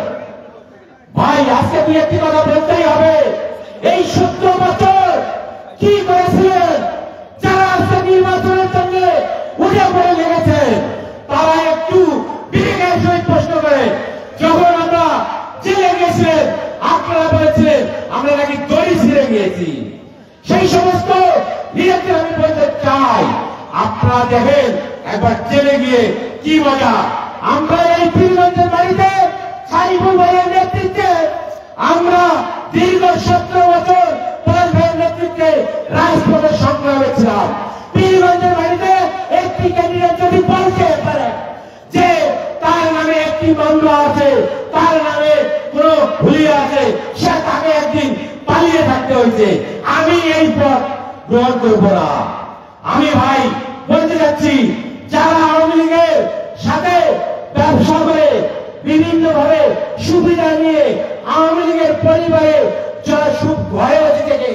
ভাই, আজকে দুই একটি কথা বলতেই হবে। এই 17 বছর কি করেছিলেন যারা আজকে নির্বাচনের জন্য উঠে পড়ে লেগেছেন, তারা একটু বিবেকের সহিত প্রশ্ন করে। যখন আমরা জেলে গেছিলেন আপনারা বলেছিলেন আমরা নাকি দড়ি ছিঁড়ে গিয়েছি। সেই সমস্ত নিজেকে আমি বলতে চাই, আপনারা দেখেন একবার জেলে গিয়ে কি মজা। আমরা এই পীরগঞ্জের বাড়িতে সাইফুল ভাইয়ের নেতৃত্বে আমরা দীর্ঘ 17 বছর পলাশ ভাইয়ের নেতৃত্বে রাজপথে সংগ্রামে ছিলাম। পীরগঞ্জের বাড়িতে একটি ক্যান্ডিডেট যদি বলতে পারে যে তার নামে একটি মামলা আছে, তার নামে কোন হুলিয়া আছে, সে তাকে একদিন পালিয়ে থাকতে হয়েছে। আমি এই পথ গ্রহণ করব না। আমি ভাই বলতে যাচ্ছি, যারা আওয়ামী লীগের সাথে ব্যবসা করে বিভিন্ন ভাবে সুবিধা নিয়ে আওয়ামী লীগের পরিবারে যারা সুখ ঘরে বসে থেকে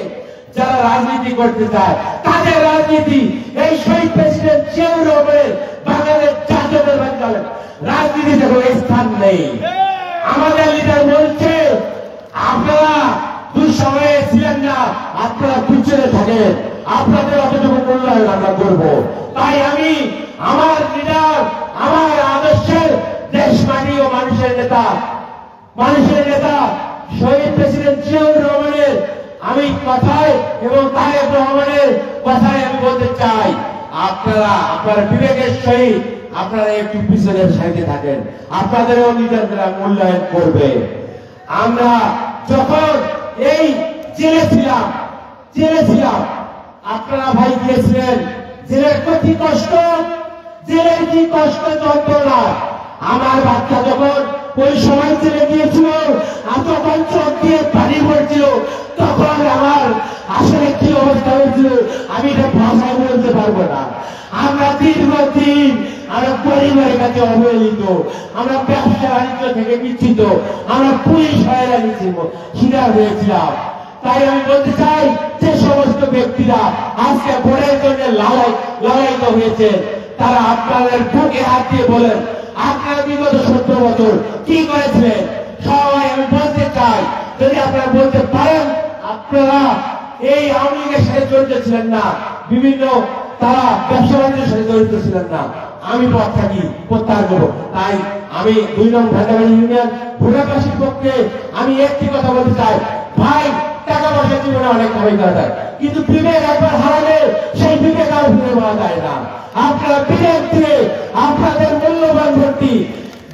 যারা রাজনীতি করতে চায়, তাদের রাজনীতি এই শহীদ প্রেসিডেন্ট জিয়াউর রহমানের বাংলাদেশ জাতীয়তাবাদী দলের রাজনীতিতে কোনো স্থান নেই। আমাদের লিডার বলছে আপনারা দুঃসময়ে ছিলেন না, আপনারা পিছনে থাকেন, আপনাদের অতটুকু মূল্যায়ন আমরা করবো। তাই আমি আমার লিডার, আমার আদর্শের দেশ মাটি ও মানুষের নেতা শহীদ প্রেসিডেন্ট জিয়াউর রহমানের আমি কথায় এবং তারেক রহমানের কথায় আমি বলতে চাই, আপনারা আপনার বিবেকের সহিত আপনারা একটু পিছনের সাইডে থাকেন, আপনাদেরও লিডাররা মূল্যায়ন করবে। আমরা যখন এই জেলে ছিলাম আপনারা ভাই গিয়েছিলেন, জেলের কি কষ্ট, জেলের কি কষ্ট যন্ত্রণা। আমার বাচ্চা যখন ওই সময় জেলে গিয়েছিল আর তখন চোখ দিয়ে পানি পড়ছিল, তখন আমার আসলে কি অবস্থা হয়েছিল আমি এটা ভাষায় বলতে পারবো না। আমরা দীর্ঘদিন আমরা পরিবারের কাছে অবহেলিত, আমরা ব্যবসা বাণিজ্য থেকে বিচ্ছিত, আমরা পুলিশ হয়রানির শিকার হয়েছিলাম। তাই আমি বলতে চাই, যে সমস্ত ব্যক্তিরা আজকে ভোটের জন্য লালায়িত হয়েছে, তারা আপনাদের বুকে হাত দিয়ে বলেন আপনারা বিগত 17 বছর কি করেছিলেন। সবাই আমি বলতে চাই, যদি আপনারা বলতে পারেন আপনারা এই আওয়ামী লীগের সাথে জড়িত ছিলেন না, বিভিন্ন তারা ব্যবসা বাণিজ্যের সাথে জড়িত ছিলেন না, আমি পথ থাকি প্রত্যাহার করবো। তাই আমি 2 নং ভেন্দাবাড়ি ইউনিয়ন ভোটারবাসীর পক্ষে আমি একটি কথা বলতে চাই, ভাই টাকা পয়সা জীবনে অনেক কামাই করা যায়, কিন্তু বিবেক একবার হারালে সেই বিবেক আর ফিরে পাওয়া যায় না। আপনারা বিবেক দিয়ে আপনাদের মূল্যবান ভোটটি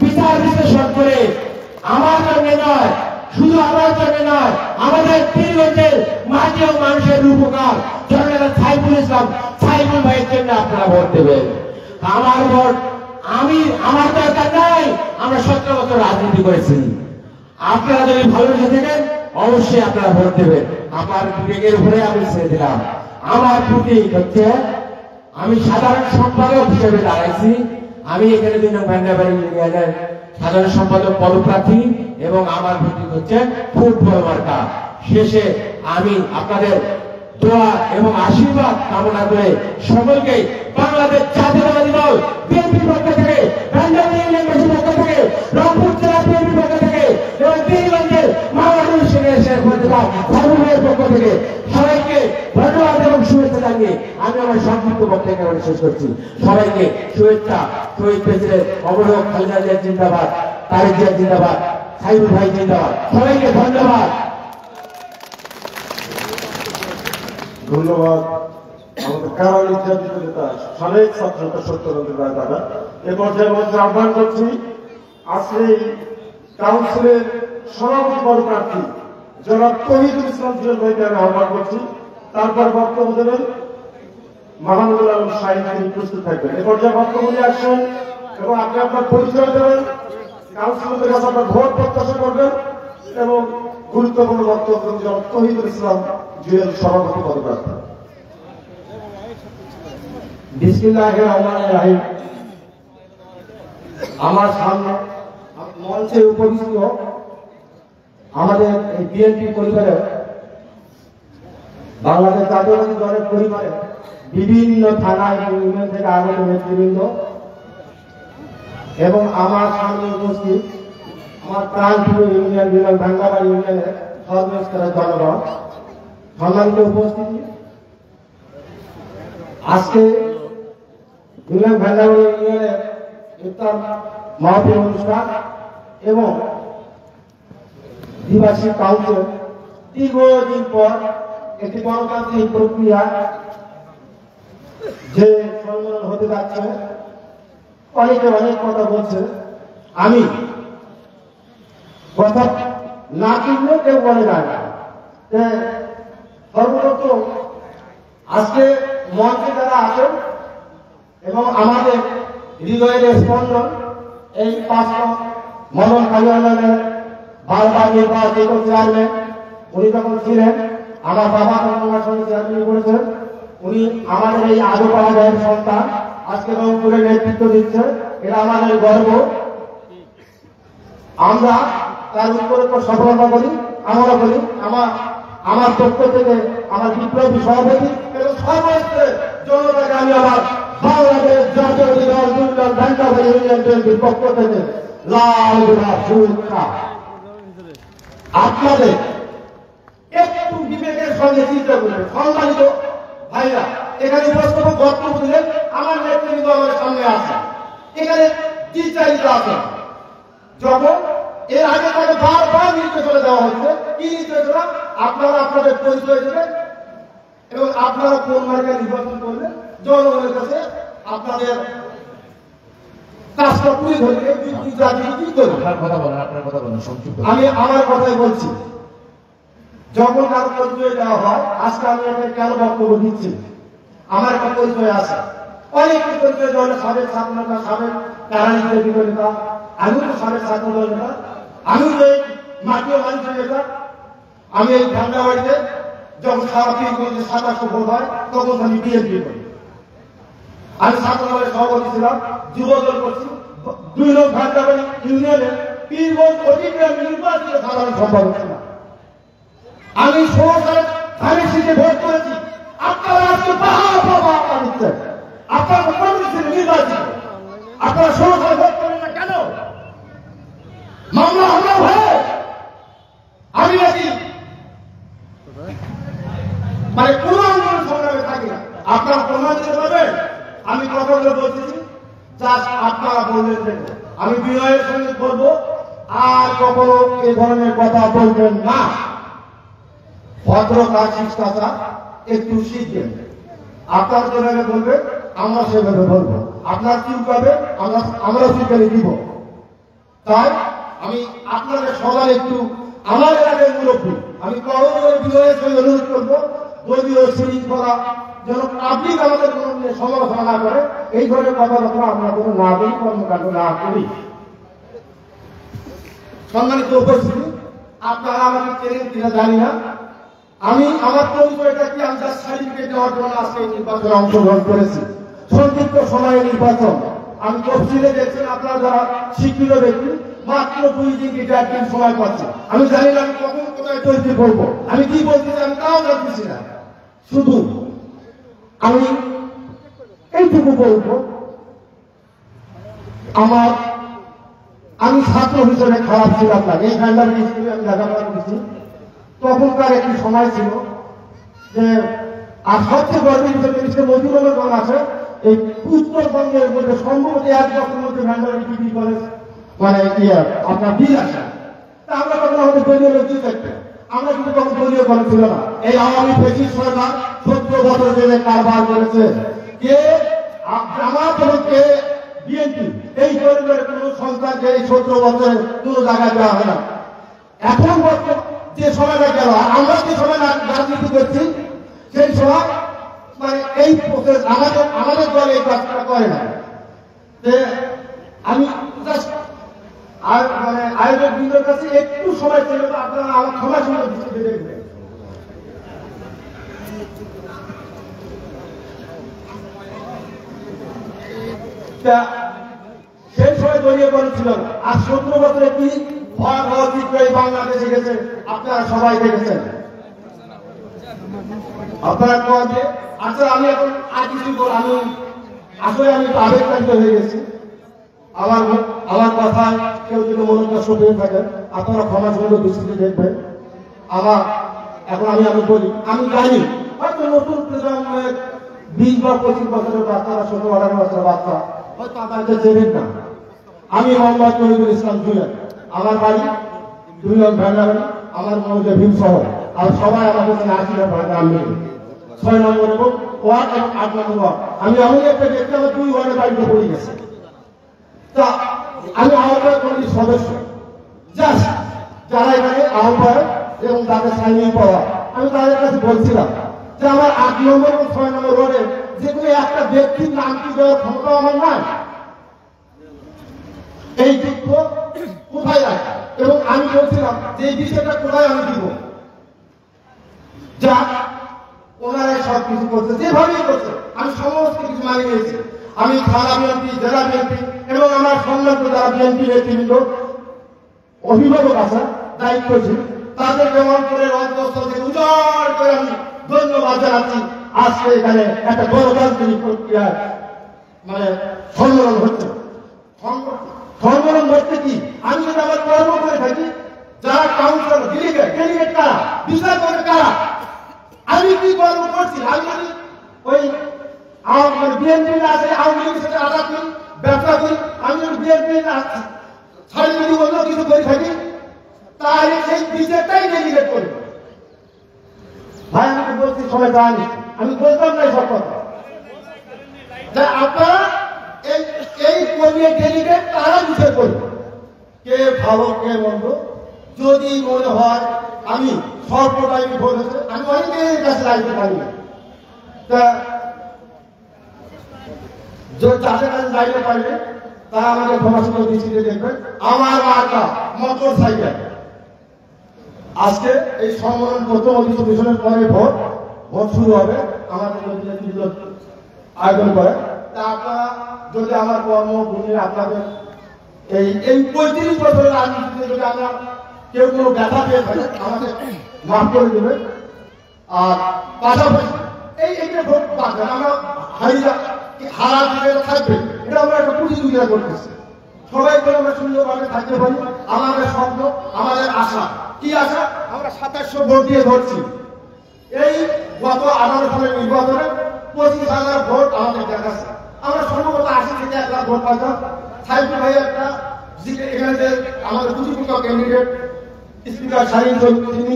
বিচার বিশ্লেষণ করে আমার জন্য নয়, শুধু আমার জন্য নয়, আমাদের পীরগঞ্জের মাটি ও মানুষের উপকার জননেতা সাইফুল ইসলাম সাইফুল ভাইয়ের জন্য আপনারা ভোট দেবেন। আমার ভোট আমার দরকার নাই, আমরা 17 বছর রাজনীতি করেছি। আপনারা যদি ভালোবেসে থাকেন অবশ্যই আপনারা ভোট দেবেন। আমার বিবেকের উপরে আমি ছেড়ে দিলাম। আমার প্রতীক হচ্ছে, আমি সাধারণ সম্পাদক হিসেবে দাঁড়াইছি। আমি এখানে 2 নং ভেন্ডাবাড়ি ইউনিয়নের সাধারণ সম্পাদক পদপ্রার্থী এবং আমার প্রতীক হচ্ছে ফুটবল মার্কা। শেষে আমি আপনাদের দোয়া এবং আশীর্বাদ কামনা করে সকলকে বাংলাদেশ জাতীয়তাবাদী দল বিএনপির পক্ষ থেকে, ভেন্ডাবাড়ি ইউনিয়নের পক্ষ থেকে, রংপুর জেলা বিএনপির পক্ষ থেকে এবং পীরগঞ্জের মাওলানা শেখ মুজিবুর পক্ষ থেকে সবাইকে ধন্যবাদ এবং শুভেচ্ছা জানিয়ে আমি আমার সংক্ষিপ্ত বক্তব্য শেষ করছি। সবাইকে শুভেচ্ছা। শহীদ প্রেসিডেন্ট অমরক খালেদা জিয়া জিন্দাবাদ, তারেক জিয়া জিন্দাবাদ, সাইফুল ভাই জিন্দাবাদ। সবাইকে ধন্যবাদ। ধন্যবাদ আমাদের কারা নির্যাতিত নেতা সাবেক ছাত্রনেতা সত্যরঞ্জন রায় দাদা। এ পর্যায়ে মধ্যে আহ্বান করছি আজকে এই কাউন্সিলের সভাপতি পদপ্রার্থী জনাব তহিদুল ইসলাম জুয়েল ভাইকে আমি আহ্বান করছি। তারপর বক্তব্য দেবেন মাহমুদুল আলম শাহীন, তিনি প্রস্তুত থাকবেন। এ পর্যায়ে বক্তব্য নিয়ে আসবেন এবং আপনি আপনার পরিচয় দেবেন, কাউন্সিলরদের কাছে আপনার ভোট প্রত্যাশা করবেন এবং গুরুত্বপূর্ণ বক্তব্য জনাব তহিদুল ইসলাম জুয়েল সভাপতি পদপ্রার্থী। বিসমিল্লাহির রহমানির রহিম। আমার সামনে মঞ্চে উপবিষ্ট আমাদের এই বিএনপি পরিবারের, বাংলাদেশ জাতীয়তাবাদী দলের পরিবারের বিভিন্ন থানা এবং ইউনিয়ন থেকে আগত নেতৃবৃন্দ এবং আমার সামনে উপস্থিত আমার প্রাণপ্রিয় ইউনিয়ন বিভাগ ভাঙ্গাবাড়ি ইউনিয়নের সর্বস্তরের জনগণ, সম্মানিত উপস্থিতি, আজকে ইউনিয়ন ভাঙ্গাবাড়ি ইউনিয়নের ইফতার মাহফিল অনুষ্ঠান এবং দ্বিবার্ষিক কাউন্সিল দীর্ঘদিন পর একটি গণতান্ত্রিক প্রক্রিয়া যে সম্মেলন হতে যাচ্ছে। অনেকে অনেক কথা বলছে, আমি কথা না কিনলে কেউ বলে যায় না। সর্বপ্রথম আজকে মঞ্চে যারা আছেন এবং আমাদের হৃদয়ের স্পন্দন এই 5 নং মদন কালিয়ানের বারবার নির্বাচিত চেয়ারম্যান, উনি যখন ছিলেন আমার বাবা আমার সঙ্গে চেয়ারম্যান করেছেন। উনি আমাদের এই আজোপাড়া গায়ের সন্তান, আজকে রংপুরে নেতৃত্ব দিচ্ছে, এটা আমাদের গর্ব। আমরা তার উত্তর সফলতা করি, আমরা করি। আমার পক্ষ থেকে আমার বিপ্লবী সভাপতি এবং সর্বস্তরের জনতাকে আমি আমার বাংলাদেশ জাতীয়তাবাদী দল 2 নং ভেন্ডাবাড়ি ইউনিয়ন বিএনপির পক্ষ থেকে লাল গোলাপ শুভেচ্ছা। আপনাদের একটু বিবেকের সঙ্গে চিন্তা করবেন। সম্মানিত ভাইরা, এখানে উপস্থিত বক্তব্য দিলেন আমার নেতৃবৃন্দ আমাদের সামনে আছে, এখানে চিন্তায়িত আছে। যখন এর আগে তাকে বারবার নির্দেশনা দেওয়া হচ্ছে, কি নির্দেশনা? আপনারা আপনাদের পরিচয় দেবেন এবং আপনারা কোন মার্কায় নির্বাচন করবেন, জনগণের কাছে আপনাদের কাজটা তুলে ধরবে। আমি আমার কথাই বলছি, যখন কারো পরিচয় দেওয়া হয়, আজকে আমি এখানে কেন বক্তব্য দিচ্ছি, আমার একটা পরিচয় আছে। অনেক পরিচয় দেওয়া সাবেক ছাত্র নেতা, সাবেক কারানিদের নেতা, আমিও তো সাবেক ছাত্র দল নেতা, আমিও যে মাটিও মানুষের নেতা। আমি এই ভাঙ্গাবাড়িতে যখন সারা পীরগঞ্জে 2700 ভোট হয় তখন আমি বিএনপি করি। আমি ছাত্র দলের সভাপতি ছিলাম, যুবদল করছি। 2 নং ভাঙ্গাবাড়ি ইউনিয়নের পীরগঞ্জ অধিগ্রাম নির্বাচিত সাধারণ সম্পাদক ছিলাম। আমি 16 সালে ধানের শীতে ভোট করেছি। আপনারা আজকে বাবা দিচ্ছেন, আপনারা কংগ্রেসের নির্বাচিত, আপনারা 16 সালে ভোট করেন না কেন? মামলা হামলা হয়ে আমি নাকি মানে কোন আন্দোলন সংগ্রামে থাকি না। আপনারা প্রমাণ দিতে পারবেন? আমি কথাগুলো বলতেছি, জাস্ট আপনারা বললেন। আমি বিনয়ের সঙ্গে বলবো, আর কখনো এ ধরনের কথা বলবেন না। ভদ্রতা শিষ্টাচার একটু শিখবেন। আপনার যেভাবে বলবে আমরা সেভাবে বলবো, আপনার কি পাবে আমরা স্বীকারে দিব। তাই আমি আপনাদের সবার একটু আমার এলাকার মুরব্বী আমি করোনার বিজয়ের সঙ্গে অনুরোধ করবো দলীয় শৃঙ্খলা যেন পাবলিক আমাদের কোনো সমালোচনা না করে, এই ধরনের কথাবার্তা আমরা কোনো না বলি, কর্মকাণ্ড না করি। সম্মানিত উপস্থিতি, আপনারা আমাকে চেনেন কিনা জানি না, আমি আমার পরিচয়টা কি আমি তার সার্টিফিকেট দেওয়ার জন্য আজকে এই নির্বাচনে অংশগ্রহণ করেছি। সংক্ষিপ্ত সময়ে নির্বাচন, আমি তফসিলে দেখছেন আপনারা যারা শিক্ষিত ব্যক্তি মাত্র 2 দিন কি 1 দিন সময় পাচ্ছি। আমি জানি না আমি কখন কোথায় তৈরি করবো, আমি কি বলতেছি আমি তাও জানতেছি না। শুধু আমি এইটুকু বলবো, আমি ছাত্র হিসেবে খারাপ ছিলাম না, এই ভ্যান্ডারি স্কুলে আমি লেখাপড়া করেছি। তখনকার একটি সময় ছিল যে, আর সবচেয়ে গর্বের বিষয় মজুরের গণ আছে এই উত্তরবঙ্গের মধ্যে সম্ভবত 1 বছরের মধ্যে ভ্যান্ডারি ডিগ্রি কলেজ মানে আপনার বিল আসে। তা আমরা তখন আমাদের দলীয় লোক দিয়ে থাকতেন, আমরা কিন্তু তখন দলীয় কলেজ ছিল না। এই আওয়ামী ফেসিস্ট সরকার 17 বছর ধরে কারবার করেছে, কে আমার কে বিএনপি এই পরিবারের কোন সন্তানকে এই 17 বছরে কোনো জায়গায় দেওয়া হয় না। এখন যে সময়টা গেল, আমরা যে সময় রাজনীতি করছি সেই সময় মানে এই প্রসেস আমাদের দল এই কাজটা করে না। যে আমি আর মানে আয়োজক বৃন্দের কাছে একটু সময় ছিল, আপনারা আমার ক্ষমা সুন্দর দৃষ্টিতে দেখবেন। সেই সময় দলীয় করেছিল, আর 17 বছরে কি ভয়াবহ চিত্র এই বাংলাদেশে গেছে আপনারা সবাই দেখেছেন। আপনারা যে আচ্ছা আমি এখন আর কিছু আমি আসলে আমি আবেগতাড়িত হয়ে গেছি, আমার কথায় কেউ যদি মনোকষ্ট পেয়ে থাকেন আপনারা ক্ষমা সুন্দর দৃষ্টিতে দেখবেন। এখন আমি বলি, আমি জানি হয়তো নতুন প্রজন্মের 20 বা 25 বছরের বাচ্চারা, 17-18 বছরের বাচ্চা হয়তো আপনাকে চেনেন না। আমি মোহাম্মদ শহীদুল ইসলাম জুয়েল, আমার বাড়ি 2 নং ভ্যান্ডাবাড়ি, আমার মধ্যে ভীম শহর, আর সবাই আমাকে আশীর্বাদ ভাঙা আমি 6 নম্বর এবং ওয়ার্ড এবং 8 নম্বর ওয়ার্ড। আমি এমন একটা ব্যক্তি আমার 2 ওয়ার্ডের বাড়িতে পড়ে গেছে। তা আমি আহ্বায়ক কমিটির সদস্য, যারা এখানে আহ্বায়ক এবং তাদের সাইনিং পাওয়া, আমি তাদের কাছে বলছিলাম যে আমার 8 নম্বর এবং 6 নম্বর ওয়ার্ডে যে কোনো একটা ব্যক্তির নাম কি দেওয়ার ক্ষমতা আমার নাই, এই যুদ্ধ কোথায় রাখা, এবং আমি বলছিলাম যে এই বিষয়টা কোথায় আমি দিব, যা ওনারাই সব কিছু করছে, যেভাবেই করছে আমি সমস্ত কিছু মানিয়ে নিয়েছি। আমি থানা বিএনপি, জেলা বিএনপি এবং আমার সম্মানিত যারা বিএনপি নেতৃবৃন্দ অভিভাবক আছে, দায়িত্বশীল, তাদেরকে অঞ্চলের অন্তঃস্থল থেকে উজাড় করে আমি ধন্যবাদ জানাচ্ছি। আজকে এখানে একটা গণতান্ত্রিক প্রক্রিয়ায় মানে সম্মেলন হচ্ছে। সম্মেলন বলতে কি, আমি যদি আমার কর্ম করে থাকি, যারা কাউন্সিলর ডেলিগেট কারা, বিচার করে কারা, আমি কি কর্ম করছি, আমি যদি ওই বিএনপি আছে আওয়ামী লীগের সাথে আঘাত করি, ব্যবসা করি, আমি যদি বিএনপি ছাড়ি যদি অন্য কিছু করে থাকি, তাহলে সেই বিচারটাই ডেলিগেট করবে। ভাই আমাকে বলছি সবাই জানি, আমি বলতাম না সব কথা, আপনারা এই কর্মীর ডেলিগেট তারা বিচার করবে কে ভালো কে মন্দ। যদি মনে হয় আমি স্বল্প টাইমে ভোট হচ্ছে, আমি অনেকের কাছে রাখতে পারি না, যাদের কাছে যাইতে পারবে তারা আমাকে ক্ষমাসুন্দর দৃষ্টিতে দেখবেন। আমার মার্কা মোটর সাইকেল। আজকে এই সম্মেলন প্রথম অধিবেশনের পরে ভোট শুরু হবে, আমাদের আয়োজন করে। তা আপনারা যদি আমার কর্মভূমি আপনাদের এই 35 বছরের রাজনীতিতে যদি আমরা কেউ কোনো ব্যথা পেয়ে থাকে আমাকে মাফ করে দেবে। আর পাশাপাশি এইটা ভোট পাবেন, আমরা হারা দিকে থাকবে, এটা আমরা একটা প্রতিযোগিতা করতেছি। সবাই করে আমরা সুন্দরভাবে থাকতে পারি। আমাদের স্বপ্ন, আমাদের আশা কি আশা, আমরা 2700 ভোট দিয়ে ধরছি। এই গত 18 সালের নির্বাচনে 25,000 ভোট আমাদের দেখাচ্ছে। আমরা সম্ভবত 80 থেকে 1 লাখ ভোট পাইতাম। সাইফুল ভাই একটা এখানে যে আমাদের প্রতিপক্ষ ক্যান্ডিডেট স্পিকার শাহিন চৌধুরী,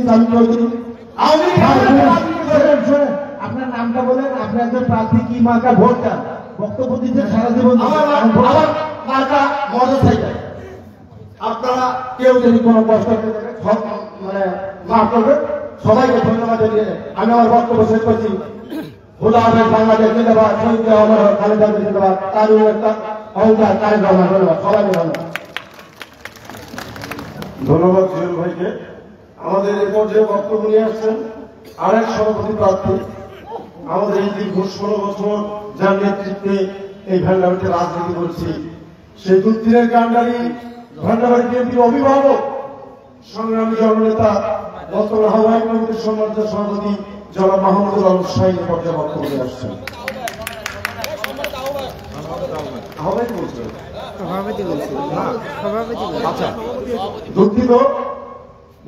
আপনার নামটা বলেন, আপনি একজন প্রার্থী, কি মার্কা ভোট দেন, বক্তব্য দিচ্ছেন সারা জীবন। আমার মার্কা মোটর সাইকেল। আপনারা কেউ যদি কোনো কষ্ট পেয়ে থাকে মানে মাফ করবেন। সবাইকে ধন্যবাদ জানিয়ে আমি আমার বক্তব্য শেষ করছি। খোদা হাফেজ, বাংলাদেশ জিন্দাবাদ, শহীদ অমর খালেদা জিন্দাবাদ, তারুণ একটা অহংকার কারিগর ধন্যবাদ, সবাইকে ধন্যবাদ। ধন্যবাদ জুয়েল ভাইকে। আমাদের এই পর্যায়ে বক্তব্য নিয়ে আসছেন আরেক সভাপতি প্রার্থী, আমাদের এই দীর্ঘ 16 বছর যার নেতৃত্বে এই ভ্যান্ডাবাড়িতে রাজনীতি করছি, সেই দুঃদিনের কান্ডারি ভ্যান্ডাবাড়ি বিএনপির অভিভাবক, সংগ্রামী জননেতা, বর্তমান আহ্বায়ক কমিটির সম্মানিত সভাপতি জনাব মাহমুদুল আলম শাহীন পর্যায়ে বক্তব্য নিয়ে আসছেন। আহ্বায়ক বলছেন আচ্ছা, দুঃখিত,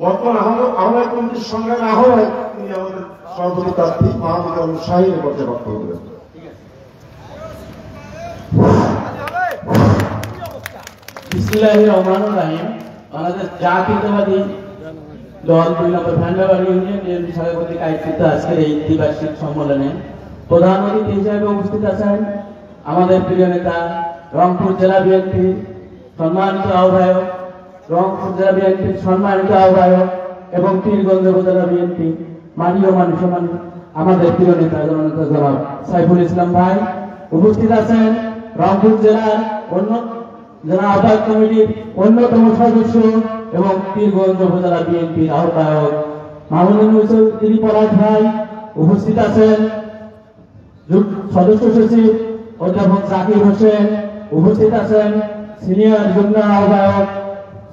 বর্তমান আহ্বায়ক কমিটির সংগ্রামী আহ্বায়ক তিনি আমাদের সভাপতি প্রার্থী মাহমুদুল আলম শাহীন পর্যায়ে বক্তব্য দেবেন। বিসমিল্লাহির রহমানির রহিম। আমাদের জাতীয়তাবাদী দল 2 নম্বর ভ্যান্ডাবাড়ি ইউনিয়ন বিএনপি শাখা কর্তৃক আয়োজিত আজকের এই দ্বিবার্ষিক সম্মেলনে প্রধান অতিথি হিসেবে উপস্থিত আছেন আমাদের প্রিয় নেতা রংপুর জেলা বিএনপি সম্মানিত আহ্বায়ক, রংপুর জেলা বিএনপির সম্মানিত আহ্বায়ক এবং পীরগঞ্জ উপজেলা বিএনপি মাননীয় সম্মানিত আমাদের প্রিয় নেতা জনাব সাইফুল ইসলাম ভাই। উপস্থিত আছেন রংপুর জেলার জেলা আহ্বায়ক কমিটির অন্যতম সদস্য এবং পীরগঞ্জ উপজেলা বিএনপির আহ্বায়ক মাহমুদুল হোসেন পলাশ ভাই। উপস্থিত আছেন সদস্য সচিব অধ্যাপক জাকির হোসেন। উপস্থিত আছেন সিনিয়র যুগ্ম আহ্বায়ক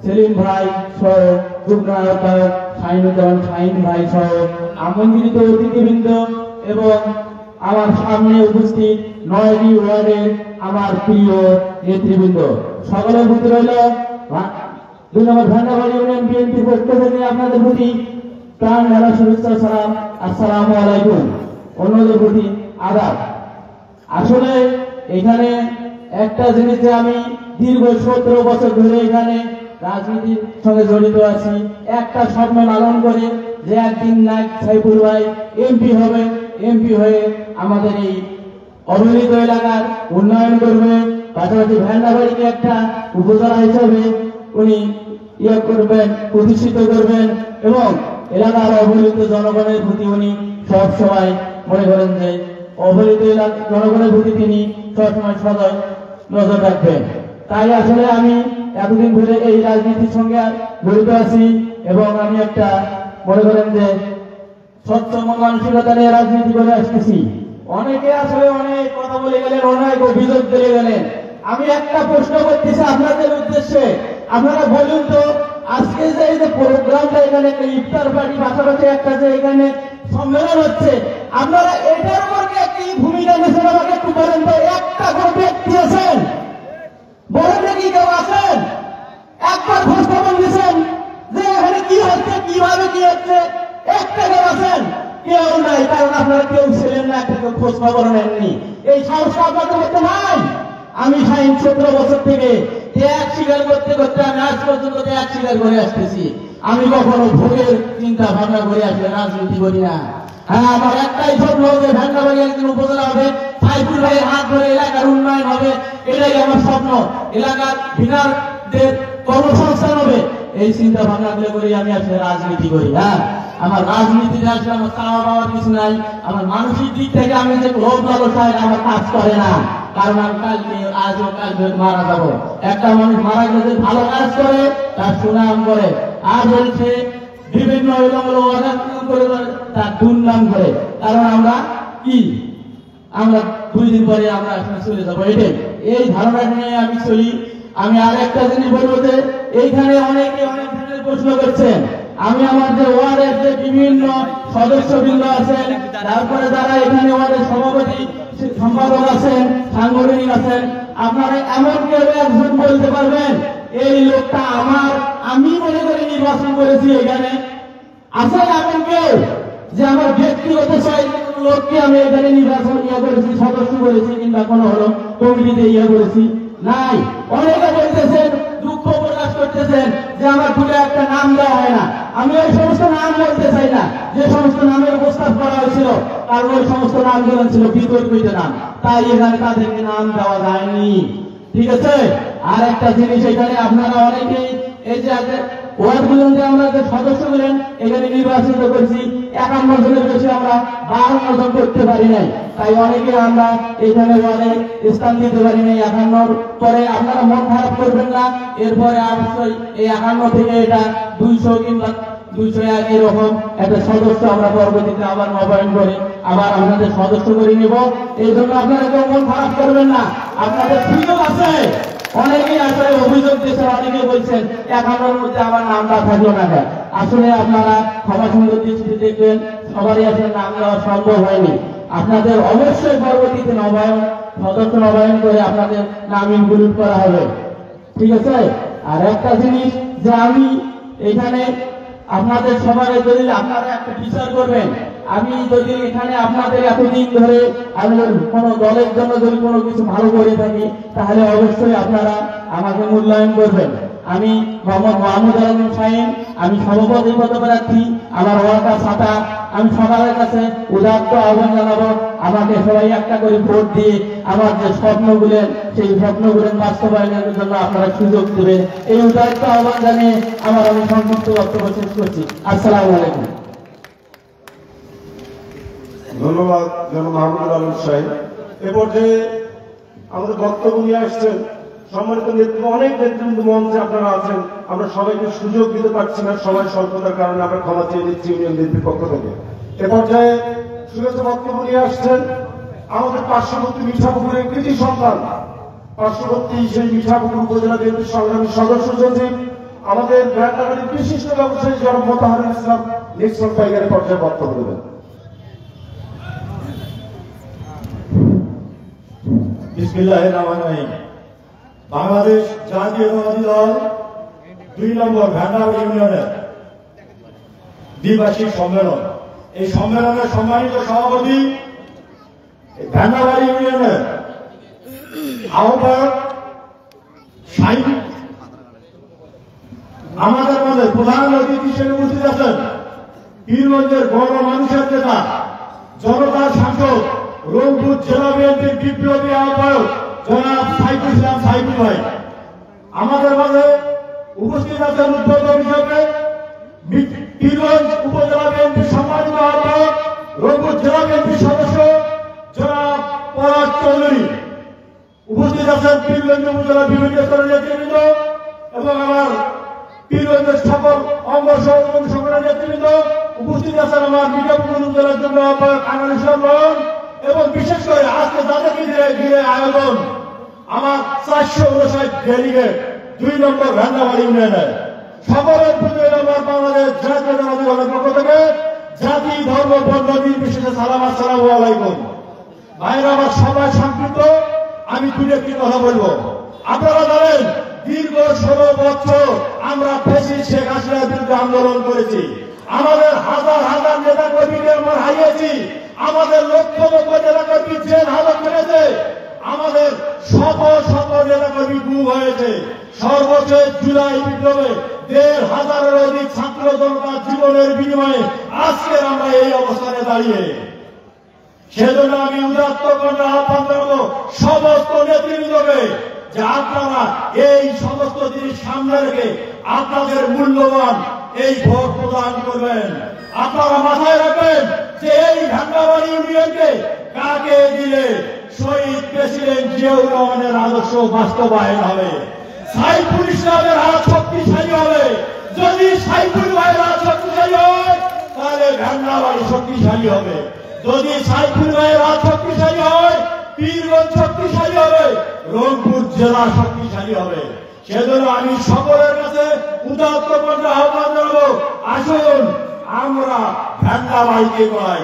সেলিম ভাই সহ যুগ্ম আহ্বায়ক শাহিনুজ্জামান শাহিন ভাই সহ আমন্ত্রিত অতিথিবৃন্দ এবং আমার সামনে উপস্থিত 9টি ওয়ার্ডের আমার প্রিয় নেতৃবৃন্দ, সকলের প্রতি রইল 2 নম্বর ভ্যান্ডাবাড়ি ইউনিয়ন বিএনপির পক্ষ থেকে আপনাদের প্রতি প্রাণ ঢালা শুভেচ্ছা সালাম, আসসালামু আলাইকুম, অন্যদের প্রতি আদাব। আসলে এখানে একটা জিনিস যে আমি দীর্ঘ 17 বছর ধরে এখানে রাজনীতির সঙ্গে জড়িত আছি, একটা স্বপ্ন লালন করে যে একদিন নায়ক সাইফুল ভাই এমপি হবে, এমপি হয়ে আমাদের এই অবহেলিত এলাকার উন্নয়ন করবে, পাশাপাশি ভ্যান্ডাবাড়িকে একটা উপজেলা হিসাবে উনি করবেন, প্রতিষ্ঠিত করবেন এবং এলাকার অবহেলিত জনগণের প্রতি উনি সব সময় মনে করেন যে অবহেলিত জনগণের প্রতি তিনি সবসময় সদয় নজর রাখবেন। তাই আসলে আমি এতদিন ধরে এই রাজনীতির সঙ্গে জড়িত আছি এবং আমি একটা মনে করেন যে স্বচ্ছ মানসিকতা নিয়ে রাজনীতি করে আসতেছি। অনেকে আসলে অনেক কথা বলে গেলেন, অনেক অভিযোগ দিয়ে গেলেন। আমি একটা প্রশ্ন করতেছি আপনাদের উদ্দেশ্যে, আপনারা বলুন তো আজকে যে এই যে প্রোগ্রামটা এখানে একটা ইফতার পার্টি পাশাপাশি একটা যে এখানে সম্মেলন হচ্ছে, আপনারা এটার উপর কি ভূমিকা নিয়েছেন আমাকে একটু বলেন তো। একটা কোনো ব্যক্তি আছেন বলেন নাকি কেউ আছেন একবার খোঁজ খবর নিয়েছেন যে এখানে কি হচ্ছে, কিভাবে কি হচ্ছে? একটা কেউ আছেন? কেউ নাই, কারণ আপনারা কেউ ছিলেন না, একটা কেউ খোঁজ খবর নেননি। এই সাহস আপনাদের মধ্যে নাই। আমি 17 বছর থেকে ত্যাগ স্বীকার করতে করতে আমি আজ পর্যন্ত ত্যাগ স্বীকার করে আসতেছি। আমি কখনো ভোগের চিন্তা ভাবনা করে আসলে রাজনীতি করি না। হ্যাঁ, আমার একটাই স্বপ্ন যে ভ্যান্ডাবাড়ি একদিন উপজেলা হবে, সাইফুল ভাইয়ের হাত ধরে এলাকার উন্নয়ন হবে, এটাই আমার স্বপ্ন। এলাকার ভিনারদের কর্মসংস্থান হবে, এই চিন্তা ভাবনা করে আমি আসলে রাজনীতি করি। হ্যাঁ, আমার রাজনীতিতে আসলে আমার চাওয়া পাওয়ার কিছু নাই। আমার মানসিক দিক থেকে আমি যে লোভ লালসায় আমার কাজ করে না, কারণ আমি কালকে আজও কালকে মারা যাবো। একটা মানুষ মারা গেলে ভালো কাজ করে তার সুনাম করে, আর বলছে বিভিন্ন করে তার দুর্নাম করে। কারণ আমরা কি, আমরা 2 দিন পরে আমরা আসলে চলে যাবো, এটাই এই ধারণা নিয়ে আমি চলি। আমি আর একটা জিনিস বলবো যে এইখানে অনেকে অনেক ধরনের প্রশ্ন করছেন। আমি আমার যে ওয়ার্ডের যে বিভিন্ন সদস্যবৃন্দ আছেন, তারপরে যারা এখানে ওয়ার্ডের সভাপতি সম্পাদক আছেন, সাংগঠনিক আছেন, আপনারা এমন কেউ একজন বলতে পারবেন এই লোকটা আমার, আমি মনে করি নির্বাচন করেছি এখানে? আছে এমন কেউ যে আমার ব্যক্তিগত লোককে আমি এখানে নির্বাচন করেছি, সদস্য করেছি কিংবা কোনো হলো কমিটিতে করেছি? নাই। অনেকে বলতেছেন, দুঃখ প্রকাশ করতেছেন যে আমার দুটো একটা নাম দেওয়া হয় না। আমি ওই সমস্ত নাম বলতে চাই না যে সমস্ত নামের প্রস্তাব করা হয়েছিল, কারণ ওই সমস্ত নামগুলো ছিল বিতর্কিত নাম, তাই এখানে তাদেরকে নাম দেওয়া যায়নি। ঠিক আছে। আর একটা জিনিস, এখানে আপনারা অনেকেই এই যে ওয়ার্ডগুলো আমরা যে সদস্য গুলেন এখানে নির্বাচিত করেছি 51 জনের বেশি আমরা 52 জন করতে পারি নাই, তাই অনেকে আমরা এখানে ওয়ার্ডে স্থান দিতে পারি নাই। 51 পরে আপনারা মন খারাপ করবেন না, এরপরে অবশ্যই এই 51 থেকে এটা 200 কিংবা 201 এরকম একটা সদস্য আমরা পরবর্তীতে আবার নবায়ন করে আবার আপনাদের সদস্য করে নিব। এই জন্য আপনারা কেউ মন খারাপ করবেন না, আপনাদের সুযোগ আছে। অনেকেই আসলে অভিযোগ দিয়েছেন, অনেকে বলছেন 51 মধ্যে আমার নামটা থাকলো না কেন। আসলে আপনারা ক্ষমা সুন্দর দৃষ্টিতে দেখবেন, সবারই আসলে নাম দেওয়া সম্ভব হয়নি। আপনাদের অবশ্যই পরবর্তীতে নবায়ন সদস্য নবায়ন করে আপনাদের নাম ইনক্লুড করা হবে, ঠিক আছে? আর একটা জিনিস যে আমি এখানে আপনাদের সবার যদি আপনারা একটা বিচার করবেন, আমি যদি এখানে আপনাদের এতদিন ধরে আমি কোনো দলের জন্য যদি কোনো কিছু ভালো করে থাকি তাহলে অবশ্যই আপনারা আমাকে মূল্যায়ন করবেন। আমি মোহাম্মদ মাহমুদ আলম শাহিন, আমি সভাপতি পদপ্রার্থী। আমার ওয়ার্ডটা ছাতা। আমি সবার কাছে উদাত্ত আহ্বান জানাবো, আমাকে সবাই একটা করে ভোট দিয়ে আমার যে স্বপ্নগুলেন সেই স্বপ্নগুলেন বাস্তবায়নের জন্য আপনারা সুযোগ দেবেন। এই উদাত্ত আহ্বান জানিয়ে আমি সংক্ষিপ্ত বক্তব্য শেষ করছি। আসসালামু আলাইকুম। ধন্যবাদ জনাব মাহমুদ আলম সাহেব। এ পর্যায়ে আমাদের বক্তব্য নিয়ে আসছেন সম্মানিত নেতৃত্ব, অনেক নেতৃবৃন্দ মঞ্চে আপনারা আছেন, আমরা সবাইকে সুযোগ দিতে পারছি না, সবাই স্বল্পতার কারণে আমরা ক্ষমা চেয়ে নিচ্ছি ইউনিয়ন বিএনপির পক্ষ থেকে। এ পর্যায়ে শুভেচ্ছা বক্তব্য নিয়ে আসছেন আমাদের পার্শ্ববর্তী মিঠাপুকুরের কৃতি সন্তান, পার্শ্ববর্তী সেই মিঠাপুকুর উপজেলা বিএনপির সংগ্রামী সদস্য সচিব, আমাদের ব্যান্ডাবাড়ির বিশিষ্ট ব্যবসায়ী জনাব মোতাহারুল ইসলাম নিক্সন টাইগারের পর্যায়ে বক্তব্য দেবেন। বিসমিল্লাহির রহমানির রহিম। বাংলাদেশ জাতীয়তাবাদী দল 2 নম্বর ভ্যান্ডাবাড়ি ইউনিয়নের দ্বিবার্ষিক সম্মেলন। এই সম্মেলনের সম্মানিত সভাপতি ভ্যান্ডাবাড়ি ইউনিয়নের আহ্বায়ক শাহিন, আমাদের মধ্যে প্রধান অতিথি হিসেবে উপস্থিত আছেন পীরগঞ্জের গৌর মানুষের নেতা, জনতার সাংসদ, রংপুর জেলা বিএনপির বিপ্লবী আহ্বায়ক জনাব সাইফুল ইসলাম সাইফুল ভাই। আমাদের মাঝে উপস্থিত আছেন উদ্বোধক হিসেবে পীরগঞ্জ উপজেলা বিএনপির সম্মানিত আহ্বায়ক, রংপুর জেলা বিএনপির সদস্য জনাব পরাগ চৌধুরী। উপস্থিত আছেন পীরগঞ্জ উপজেলা বিভিন্ন স্তরের নেতৃবৃন্দ এবং আমার পীরগঞ্জের সকল অঙ্গ সংগঠনের নেতৃবৃন্দ। উপস্থিত আছেন আমার মিঠাপুকুর উপজেলার জন্য আহ্বায়ক আনোয়ার ইসলাম রহমান এবং বিশেষ করে আজকে যাদেরকে ঘিরে আয়োজন আমার 459 ডেলিগেট 2 নম্বর ভ্যান্ডাবাড়ি ইউনিয়নের সকলের প্রতি আমার বাংলাদেশ জাতীয়তাবাদী দলের পক্ষ থেকে জাতি ধর্ম বর্ণ নির্বিশেষে সালাম, আসসালামু আলাইকুম। ভাইরা আমার সবাই সংক্ষিপ্ত, আমি 2-1টি কথা বলবো। আপনারা জানেন দীর্ঘ 16 বছর আমরা ফ্যাসিস্ট শেখ হাসিনার বিরুদ্ধে আন্দোলন করেছি, আমাদের হাজার হাজার নেতা কর্মীকে আমরা হারিয়েছি, আমাদের লক্ষ লক্ষ নেতা কর্মী জেল হাজত করেছে, আমাদের শত শত নেতা কর্মী গুম হয়েছে। সর্বশেষ জুলাই বিপ্লবে 1,500-এর অধিক ছাত্র জনতার জীবনের বিনিময়ে আজকে আমরা এই অবস্থানে দাঁড়িয়ে। সেজন্য আমি উদাত্ত কণ্ঠে আহ্বান জানাবো সমস্ত নেতৃবৃন্দকে যে আপনারা এই সমস্ত জিনিস সামনে রেখে আপনাদের মূল্যবান এই ভোট প্রদান করবেন। আপনারা মাথায় রাখবেন যে এই ভ্যান্ডাবাড়ি ইউনিয়নকে কাকে দিলে শহীদ প্রেসিডেন্ট জিয়াউর রহমানের আদর্শ বাস্তবায়ন হবে, সাইফুল ইসলামের হাত শক্তিশালী হবে। যদি সাইফুল ভাইয়ের হাত শক্তিশালী হয় তাহলে ভ্যান্ডাবাড়ি শক্তিশালী হবে, যদি সাইফুল ভাইয়ের হাত শক্তিশালী হয় পীরগঞ্জ শক্তিশালী হবে, রংপুর জেলা শক্তিশালী হবে। সেজন্য আমি সকলের কাছে উদাত্ত কণ্ঠে আহ্বান জানাবো, আসুন আমরা ভ্যান্ডাবাড়িকে গড়াই,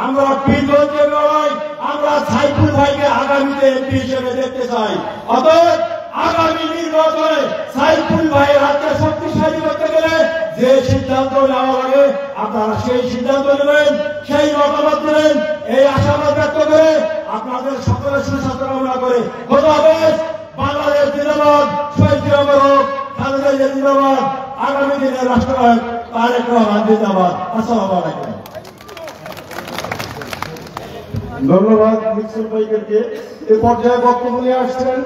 আমরা পীরগঞ্জকে গড়াই, আমরা সাইফুল ভাইকে আগামীতে এমপি হিসেবে দেখতে চাই। অতএব আগামী নির্বাচনে সাইফুল ভাইয়ের হাতকে শক্তিশালী করতে গেলে যে সিদ্ধান্ত নেওয়া লাগে আপনারা সেই সিদ্ধান্ত নেবেন, সেই মতামত দেবেন। এই আশাবাদ ব্যক্ত করে আপনাদের সকলের সুস্বাস্থ্য কামনা করে খোদা হাফেজ। বাংলাদেশ জিন্দাবাদ, শহীদ জিয়াউর রহমান, খালেদা জিয়া জিন্দাবাদ, আগামী দিনের রাষ্ট্রনায়ক তারেক রহমান জিন্দাবাদ। আসসালামু আলাইকুম। ধন্যবাদ মিক্সুল ভাইকে। এ পর্যায়ে বক্তব্য নিয়ে আসছেন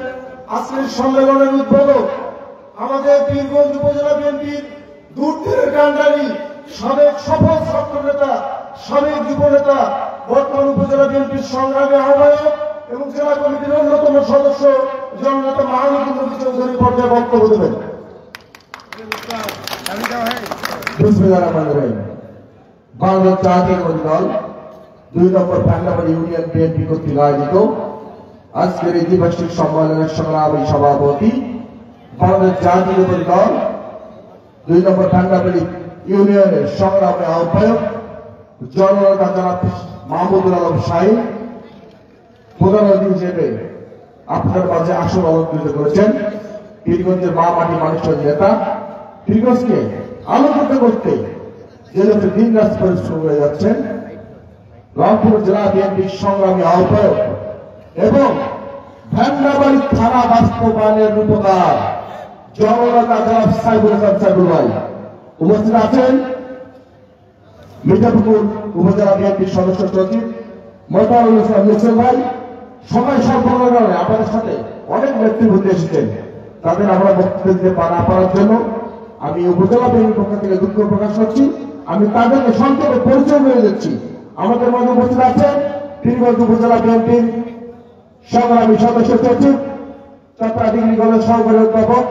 আজকের সম্মেলনের উদ্বোধক আমাদের পীরগঞ্জ উপজেলা বিএনপির দূরদিনের কান্ডারি সাবেক সফল ছাত্র নেতা, সাবেক যুব নেতা, বর্তমান উপজেলা বিএনপির সংগ্রামী আহ্বায়ক এবং জেলা কমিটির অন্যতম সদস্য জননেতা মাহমুদুর নবী চৌধুরী পর্যায়ে বক্তব্য দেবেন। বাংলাদেশ জাতীয়তাবাদী দল 2 নম্বর ভান্ডাবাড়ি ইউনিয়ন বিএনপি কর্তৃক আয়োজিত আজকের এই দ্বিবার্ষিক সম্মেলনের সংগ্রামী সভাপতি, বাংলাদেশ জাতীয়তাবাদী দল 2 নম্বর ভান্ডাবাড়ি ইউনিয়নের সংগ্রামী আহ্বায়ক জননেতা জনাব মাহমুদুল আলম শাহীন প্রধান অতিথি হিসেবে আপনাদের মাঝে আসন অলঙ্কৃত করেছেন। পীরগঞ্জের মা মাটি মানুষের নেতা, পীরগঞ্জকে আলোকিত করতে যে লোক দিন রাত পরিশ্রম করে যাচ্ছেন রংপুর জেলা বিএনপির সংগ্রামী আহ্বায়ক এবং ভান্ডাবাড়ি থানা বাস্তবায়নের রূপকার জননেতা জনাব সাইবুল হাসান সাইবুল ভাই উপস্থিত আছেন। মিঠাপুকুর উপজেলা বিএনপির সদস্য সচিব মোতারুল ইসলাম মিছিল ভাই, সবাই সম্পর্কের কারণে আপনাদের সাথে অনেক ব্যক্তিবর্গ এসেছেন, তাদের আমরা বক্তব্য দিতে না পারার জন্য আমি উপজেলা বিএনপির পক্ষ থেকে দুঃখ প্রকাশ করছি। আমি তাদেরকে সংক্ষেপে পরিচয় করে দিচ্ছি। আমাদের মাঝে উপস্থিত আছেন পীরগঞ্জ উপজেলা বিএনপির সংগ্রামী সদস্য সচিব, চট্টগ্রাম ডিগ্রি কলেজ সহকারী অধ্যাপক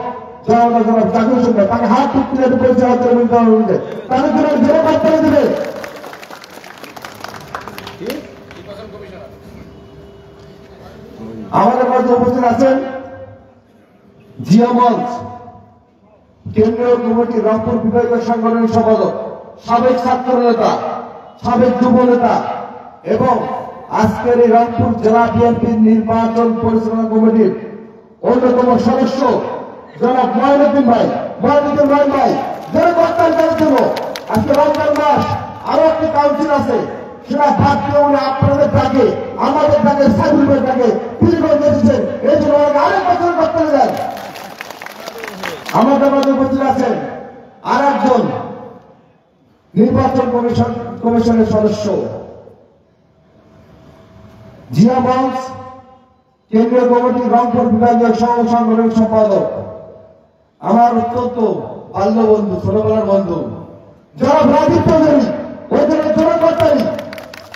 জনতা জনাব জাকির হোসেন, তাকে হাত তুলে পরিচয় হচ্ছে তাদের জন্য জেলা বার্তা দেবে। আমাদের মাঝে উপস্থিত আছেন জিয়া মঞ্চ কেন্দ্রীয় কমিটি রংপুর বিভাগীয় সাংগঠনিক সম্পাদক, সাবেক ছাত্র নেতা, সাবেক যুব নেতা এবং আজকের এই রংপুর জেলা বিএনপির নির্বাচন পরিচালনা কমিটির অন্যতম সদস্য জনাব ময়নুদ্দিন ভাই। ময়নুদ্দিন ভাই যারা বর্তমান করার জন্য আজকে রমজান মাস আরো একটি কাউন্সিল আছে, সেটা ভাগ দিয়ে উনি আপনাদের ডাকে, আমাদের ডাকে, সাইবুলের ডাকে পীরগঞ্জ এসেছেন, এই জন্য আরেক বছর করতে যান। আমাদের মাঝে উপস্থিত আছেন আর একজন নির্বাচন কমিশনের সদস্য জিয়া মঞ্চ কেন্দ্রীয় কমিটি রংপুর বিভাগীয় সাংগঠনিক সম্পাদক, আমার অত্যন্ত বাল্য বন্ধু, ছোটবেলার বন্ধু জনাব রাজীব চৌধুরী, ওইখানে জনকর্তারি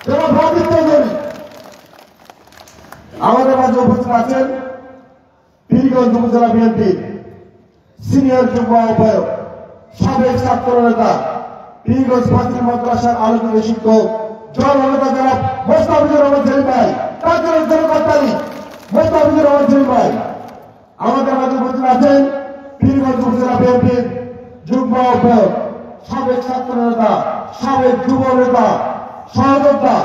জনাব রাজীব চৌধুরী। আমাদের মাঝে উপস্থিত আছেন পীরগঞ্জ উপজেলা বিএনপির সিনিয়র যুগ্ম আহ্বায়ক, সাবেক ছাত্র নেতা, পীরগঞ্জ ফাজিল মাদ্রাসার আলোকিত শিক্ষক জননেতা জনাব মোস্তাফিজুর রহমান জলিল ভাই, তার জন্য জনকর্তারি মোস্তাফিজুর রহমান জলিল ভাই। আমাদের মাঝে উপস্থিত আছেন পীরগঞ্জ উপজেলা বিএনপির যুগ্ম আহ্বায়ক, সাবেক ছাত্র নেতা, সাবেক যুব নেতা, সহযোদ্ধা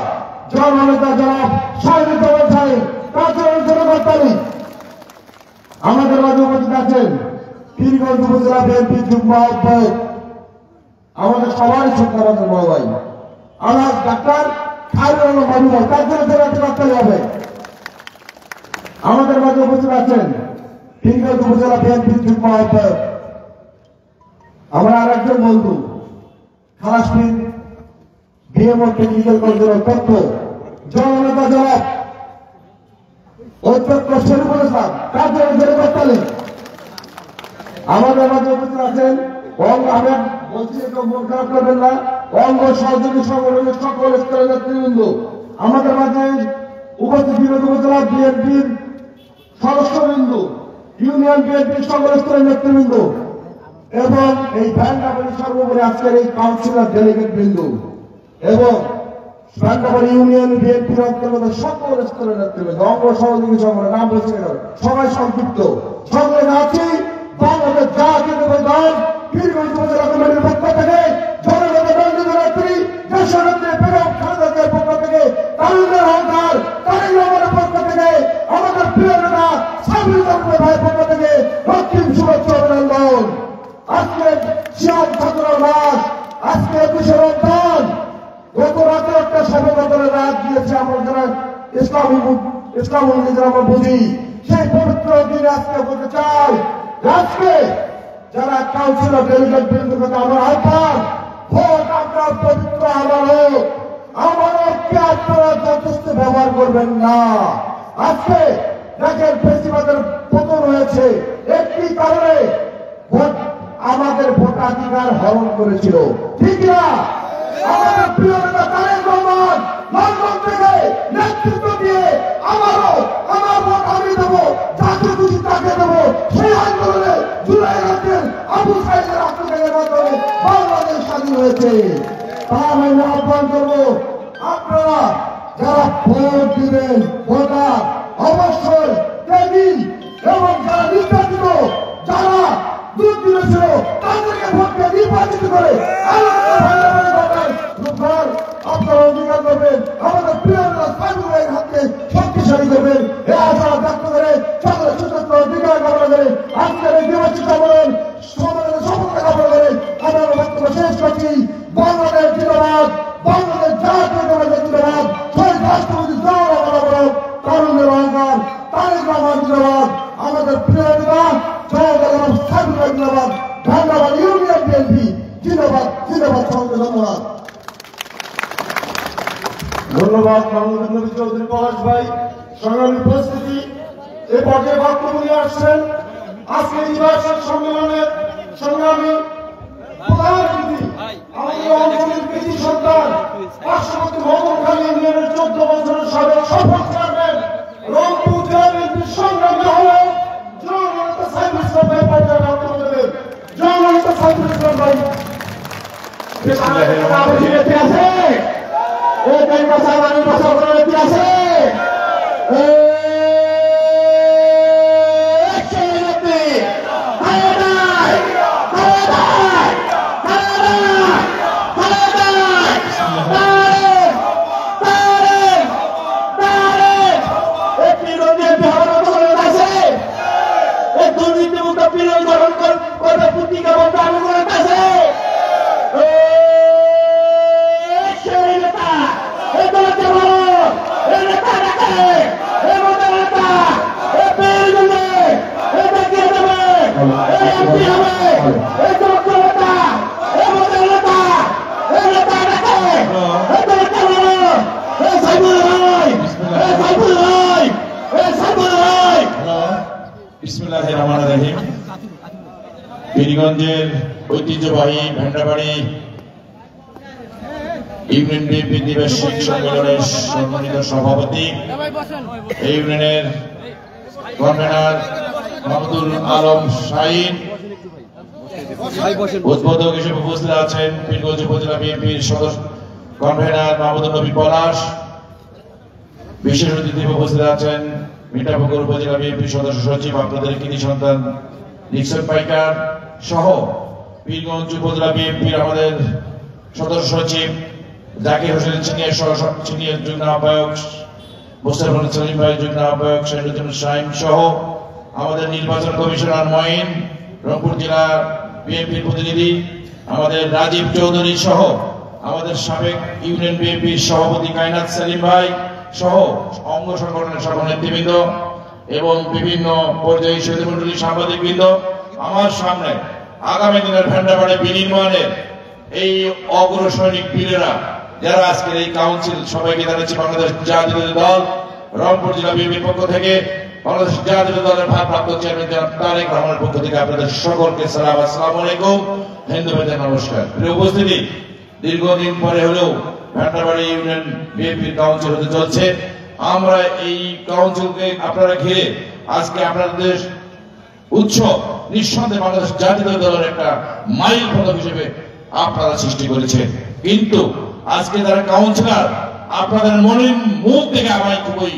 জননেতা জনাব শাহিদ শাহিন, তার জন্য জনকর্তারি। আমাদের মাঝে উপস্থিত আছেন পীরগঞ্জ উপজেলা বিএনপির যুগ্ম আহ্বায়ক, আমাদের সবারই শ্রদ্ধাভাজন বড় ভাই আলহাজ ডাক্তার খায়রুল আলম বাবু ভাই, তার জন্য জনকর্তারি হবে। আমাদের মাঝে উপস্থিত আছেন পীরগঞ্জ উপজেলা বিএনপির যুগ্ম আহ্বায়ক, আমার আর একজন বন্ধু খালাসপীর বিএমও টেকনিক্যাল কলেজের অধ্যক্ষ জননেতা জনাব অধ্যক্ষ শরীফুল ইসলাম, তার জন্য জনকর্তারি। আমাদের মাঝে উপস্থিত আছেন আমি বলছি মন খারাপ করবেন না, অঙ্গ সহযোগী সংগঠনের সকল স্তরের নেতৃবৃন্দ, আমাদের মাঝে উপস্থিত উপজেলা বিএনপির সদস্যবৃন্দ, ইউনিয়ন বিএনপির সকল স্তরের নেতৃবৃন্দ এবং এই ভান্ডাবাড়ি সর্বোপরি আজকের এই কাউন্সিলর ডেলিগেট বৃন্দ এবং ভান্ডাবাড়ি ইউনিয়ন বিএনপির অন্তর্গত সকল স্তরের নেতৃবৃন্দ, অঙ্গ সহযোগী সংগঠন, নাম বলছে সবাই সংযুক্ত, সকলে আছি বাংলাদেশ জাতীয়তাবাদী দল পীরগঞ্জ উপজেলা কমিটির পক্ষ থেকে, জননেতা দলীয় নেত্রী দেশনেত্রী বেগম খালেদা জিয়ার পক্ষ থেকে, তারুণ্যের অহংকার তারেক রহমানের পক্ষ থেকে, আমাদের প্রিয় নেতা সাইবুল হাসান ভাইয়ের পক্ষ থেকে রক্তিম শুভেচ্ছা অভিনন্দন। আজকে শিয়াল ঠাকুরের মাস, আজকে 21শে রমজান, গত রাতে একটা স্বাধীনতার রাত দিয়েছে আমরা যারা ইসলাম অনুযায়ী আমরা বুঝি, সেই পবিত্র দিনে আজকে বলতে চাই আজকে যারা কাউন্সিলর ডেলিগেট বৃন্দের কথা আমার আহ্বান, ভোট আপনার পবিত্র আমানত, আমানতকে আপনারা যথেষ্ট ব্যবহার করবেন না। আজকে দেখেন ফেসিবাদের পতন হয়েছে একটি কারণে, আমাদের ভোটাধিকার হরণ করেছিল, ঠিক না? আমাদের প্রিয় নেতা তারেক রহমান লন্ডন থেকে নেতৃত্ব দিয়ে আমার ভোট আমি দেবো, যাকে খুশি তাকে দেবো, সেই আন্দোলনে জুলাই রাতের আবু সাইদের আত্মত্যাগের মাধ্যমে বাংলাদেশ স্বাধীন হয়েছে। তার আমি আহ্বান করবো, আপনারা যারা ভোট দিবেন ভোটার অবশ্যই টেবিল এবং যারা নির্বাচিত, যারা দুধ দিয়েছিল তাদেরকে ভোটকে নির্বাচিত করে আপনারা অধিকার করবেন, আমাদের প্রিয় সাইদুল ভাইয়ের হাতকে শক্তিশালী করবেন। এ আশা ব্যক্ত করে সকলের সুযোগ্য অধিকার কামনা করে আজকের এই নির্বাচিত সম্মেলনে সফলতা কামনা করে আমার বক্তব্য শেষ করছি। বাংলাদেশ জিন্দাবাদ, বাংলাদেশ জাতীয়তাবাদী জিন্দাবাদ, শহীদ রাষ্ট্রপতি জিন্দাবাদ, তরুণের অহংকার তারেক রহমান জিন্দাবাদ, আমাদের প্রিয় নেতা জনগণ সাইদুল ভাই জিন্দাবাদ, ধন্যবাদ ইউনিয়ন বিএনপি জিন্দাবাদ জিন্দাবাদ। সকলকে ধন্যবাদ। ধন্যবাদ বাংলাদেশ নবী চৌধুরী পলাশ ভাই। সংগ্রামী উপস্থিতি, এ পর্যায়ে বক্তব্য নিয়ে আসছেন আজকে দ্বিবার্ষিক সম্মেলনের সংগ্রামী প্রধান অতিথি, আমাদের অঞ্চলের কৃতি সন্তান, পার্শ্ববর্তী মোহাম্মদখালী ইউনিয়নের 14 বছরের সাবেক সফল চেয়ারম্যান, রংপুর জেলা বিএনপির সংগ্রামী আহ্বায়ক জননেতা সাইদুল ইসলাম ভাই পর্যায়ে বক্তব্য দেবেন। জননেতা সাইদুল ইসলাম ভাই। পীরগঞ্জের ঐতিহ্যবাহী ভেন্ডাবাড়ি ইউনিয়ন বিএনপি দ্বিবার্ষিক সম্মেলনের সম্মানিত সভাপতি, এই ইউনিয়নের কনভেনার মাহমুদুল আলম শাহিন, উদ্বোধক হিসেবে উপস্থিত আছেন পীরগঞ্জ উপজেলা বিএনপির সদস্য কনভেনার মাহমুদুল নবী পলাশ, বিশেষ অতিথি উপস্থিত আছেন মিঠাপুকুর উপজেলা বিএনপির সদস্য সচিব আপনাদের কৃতি সন্তান নিক্সন পাইকার সহ পীরগঞ্জ উপজেলা বিএনপির আমাদের সদস্য সচিব জাকির হোসেন সিনিয়র যুগ্ম আহ্বায়ক, মোস্তাফিজুর সলিম ভাই যুগ্ম আহ্বায়ক, শাহিনুদ্দিন শাহিন সহ আমাদের নির্বাচন কমিশনার মঈন, রংপুর জেলা বিএনপির প্রতিনিধি আমাদের রাজীব চৌধুরী সহ আমাদের সাবেক ইউনিয়ন বিএনপির সভাপতি কায়নাত সেলিম ভাই সহ অঙ্গ সংগঠনের সকল নেতৃবৃন্দ এবং বিভিন্ন পর্যায়ে সুধীমণ্ডলী সাংবাদিকবৃন্দ, আমার সামনে আগামী দিনের ভেন্ডাবাড়ি বিনির্মাণের এই অগ্রসৈনিক বীরেরা যারা আজকের এই কাউন্সিল, সবাইকে জানাচ্ছি বাংলাদেশ জাতীয় দল রংপুর জেলা বিএনপির পক্ষ থেকে, বাংলাদেশ জাতীয় দলের ভারপ্রাপ্ত চেয়ারম্যান জনাব তারেক রহমানের পক্ষ থেকে আপনাদের সকলকে সালাম, আসসালামু আলাইকুম, হিন্দু ভাইদের নমস্কার। প্রিয় উপস্থিতি, দীর্ঘদিন পরে হলেও ভেন্ডাবাড়ি ইউনিয়ন বিএনপির কাউন্সিল হতে চলছে। আমরা এই কাউন্সিলকে আপনারা ঘিরে আজকে আপনাদের উৎসব নিঃসন্দেহে বাংলাদেশ জাতীয় দলের একটা মাইল ফলক হিসেবে আপনারা সৃষ্টি করেছেন। কিন্তু আজকে যারা কাউন্সিলর, আপনাদের মনের মুখ থেকে আমার খুবই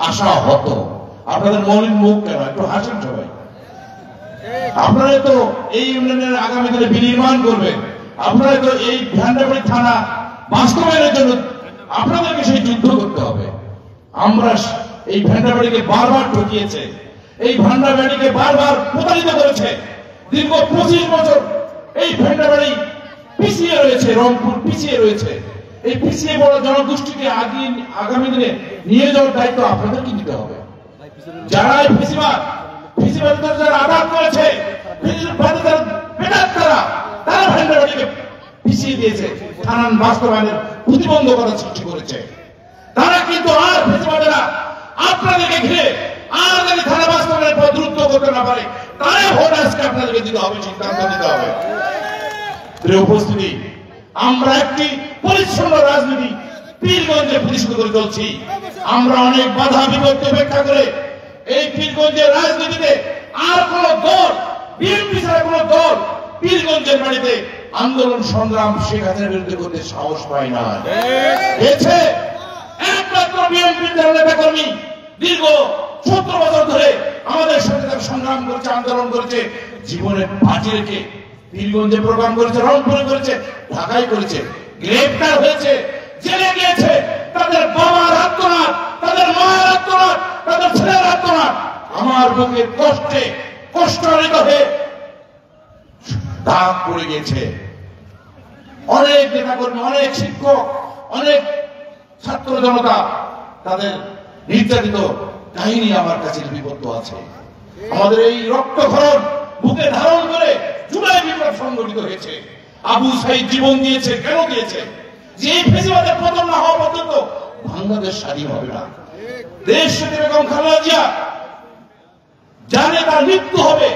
আশা হতো। আপনাদের মনের মুখ কেন, একটু হাসেন সবাই। আপনারা তো এই ইউনিয়নের আগামী দিনে বিনির্মাণ করবেন, আপনারা তো এই ভেন্ডাবাড়ি থানা বাস্তবায়নের জন্য আপনাদেরকে সেই যুদ্ধ করতে হবে। আমরা এই ভেন্ডাবাড়িকে বারবার ঠকিয়েছে, এই ভেন্ডাবাড়িকে বারবার প্রতারিত করেছে। দীর্ঘ 25 বছর এই ভেন্ডাবাড়ি পিছিয়ে রয়েছে, রংপুর পিছিয়ে রয়েছে। এই পিছিয়ে বড় জনগোষ্ঠীকে আগামী দিনে নিয়ে যাওয়ার দায়িত্ব আপনাদেরকে নিতে হবে। যারা এই ফিসিবাদের যারা আঘাত করেছে, তারা ভেন্ডাবাড়িকে পিছিয়ে দিয়েছে, থানার বাস্তবায়নের প্রতিবন্ধকতা সৃষ্টি করেছে। তারা কিন্তু আর ফিসিবাদেরা আপনাদেরকে ঘিরে আর যদি থানা বাস্তবায়নের পর দ্রুত করতে না পারে তাহলে ভোট আজকে আপনাদেরকে দিতে হবে, সিদ্ধান্ত নিতে হবে। প্রিয় উপস্থিতি, আমরা একটি পরিচ্ছন্ন রাজনীতি পীরগঞ্জে প্রতিষ্ঠিত করে চলছি। আমরা অনেক বাধা বিপত্তি উপেক্ষা করে এই পীরগঞ্জের রাজনীতিতে আর কোন দল, বিএনপি ছাড়া কোন দল পীরগঞ্জের বাড়িতে আন্দোলন সংগ্রাম শেখ হাসিনার বিরুদ্ধে করতে সাহস পায় না। একমাত্র বিএনপির নেতা কর্মী দীর্ঘ 17 বছর ধরে আমাদের সাথে সংগ্রাম করেছে, আন্দোলন করেছে, জীবনে বাজি রেখে পীরগঞ্জে প্রোগ্রাম করেছে, রংপুরে করেছে, ঢাকায় করেছে, গ্রেফতার হয়েছে, জেলে গিয়েছে। তাদের বাবার আত্মনাদ, তাদের মায়ের আত্মনাদ, তাদের ছেলের আত্মনাদ আমার বুকে কষ্টে কষ্টান্বিত হয়ে দাগ পড়ে গিয়েছে। অনেক নেতাকর্মী, অনেক শিক্ষক, অনেক ছাত্র জনতা তাদের নির্যাতিত কাহিনী আমার কাছে লিপিবদ্ধ আছে। আমাদের এই রক্তক্ষরণ বুকে ধারণ করে জুলাই বিপ্লব সংগঠিত হয়েছে। আবু সাইদ জীবন দিয়েছে, কেন দিয়েছে? যে এই ফেসিবাদের পতন না হওয়া পর্যন্ত বাংলাদেশ স্বাধীন হবে না। দেশ বেগম খালেদা জিয়া জানে তার মৃত্যু হবে,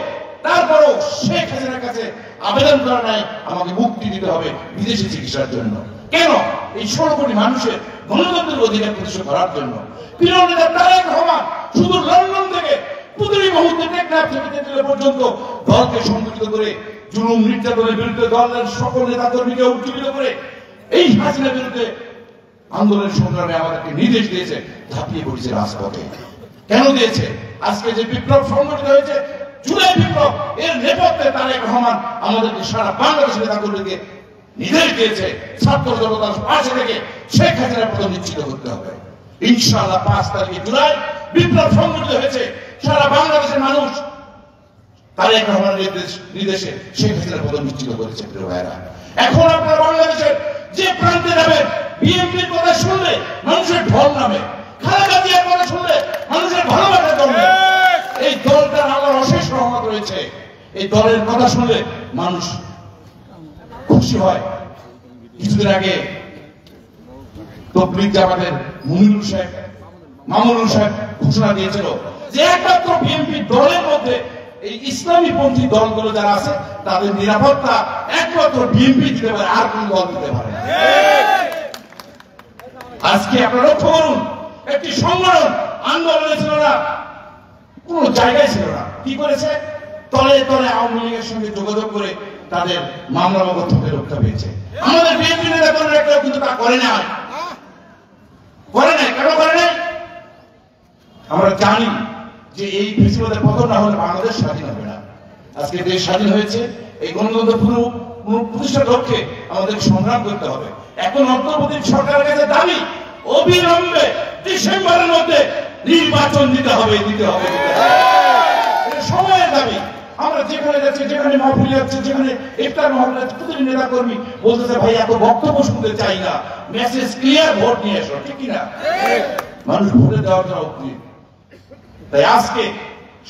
তারপরও শেখ হাসিনার কাছে আবেদন করা নাই আমাকে মুক্তি দিতে হবে বিদেশি চিকিৎসার জন্য। কেন? এই 16 কোটি মানুষের গণতন্ত্রের অধিকার প্রতিষ্ঠা করার জন্য। প্রিয় নেতা তারেক রহমান শুধু লন্ডন থেকে প্রতিটি মুহূর্তে টেকনাফ থেকে তেঁতুলিয়া পর্যন্ত দলকে সংগঠিত করে জুলুম নির্যাতনের বিরুদ্ধে দলের সকল নেতা কর্মীকে উজ্জীবিত করে এই হাসিনার বিরুদ্ধে আন্দোলনের সংগ্রামে আমাদেরকে নির্দেশ দিয়েছে, ঝাঁপিয়ে পড়েছে রাজপথে। কেন দিয়েছে? আজকে যে বিপ্লব সংগঠিত হয়েছে জুলাই বিপ্লব, এর নেপথ্যে তারেক রহমান আমাদেরকে সারা বাংলাদেশের নেতা কর্মীকে নির্দেশ দিয়েছে ছাত্র জনতার পাশে থেকে শেখ হাসিনার পতন নিশ্চিত করতে হবে। ইনশাআল্লাহ 5 তারিখে জুলাই বিপ্লব সংগঠিত হয়েছে। সারা বাংলাদেশের মানুষ তারেক রহমানের নির্দেশে শেখ হাসিনার পতন নিশ্চিত করেছে। প্রিয় ভাইরা, এখন আপনারা বাংলাদেশের যে প্রান্তে যাবেন বিএনপির কথা শুনলে মানুষের ঢল নামে, খালেদা জিয়ার কথা শুনলে মানুষের ভালোবাসা জন্মে। এই দলটার আল্লাহর অশেষ রহমত রয়েছে। এই দলের কথা শুনলে মানুষ খুশি হয়। কিছুদিন আগে তবলিগ জামাতের মামুনুল সাহেব ঘোষণা দিয়েছিল যে একমাত্র বিএনপি দলের মধ্যে এই ইসলামী পন্থী দলগুলো যারা আছে তাদের নিরাপত্তা একমাত্র বিএনপি দিতে পারে, আর কোন দল দিতে পারে না। আজকে আপনারা লক্ষ্য করুন, একটি সংগঠন আন্দোলনে ছিল না, কোন জায়গায় ছিল না। কি করেছে? তলে তলে আওয়ামী লীগের সঙ্গে যোগাযোগ করে তাদের মামলা মকদ্দমা থেকে রক্ষা পেয়েছে। আমাদের বিএনপি নেতা কর্মীরা কিন্তু তা করে না, কেন করে নাই? আমরা জানি যে এই ফেসিবাদের পতন না হলে বাংলাদেশ স্বাধীন হবে না। আজকে দেশ স্বাধীন হয়েছে, এই গণতন্ত্র প্রতিষ্ঠার লক্ষ্যে আমাদের সংগ্রাম করতে হবে। এখন অন্তর্বর্তী সরকারের কাছে দাবি অবিলম্বে ডিসেম্বরের মধ্যে নির্বাচন দিতে হবে। সময়ের দাবি। আমরা যেখানে যাচ্ছি, যেখানে মাহফিল যাচ্ছে, যেখানে ইফতার মাহফিল যাচ্ছে, প্রতিটি নেতা কর্মী বলতেছে ভাই এত বক্তব্য শুনতে চাই না, মেসেজ ক্লিয়ার, ভোট নিয়ে এসো। ঠিক কিনা? মানুষ ভোটে দেওয়ার জন্য উদ্গ্রীব। তাই আজকে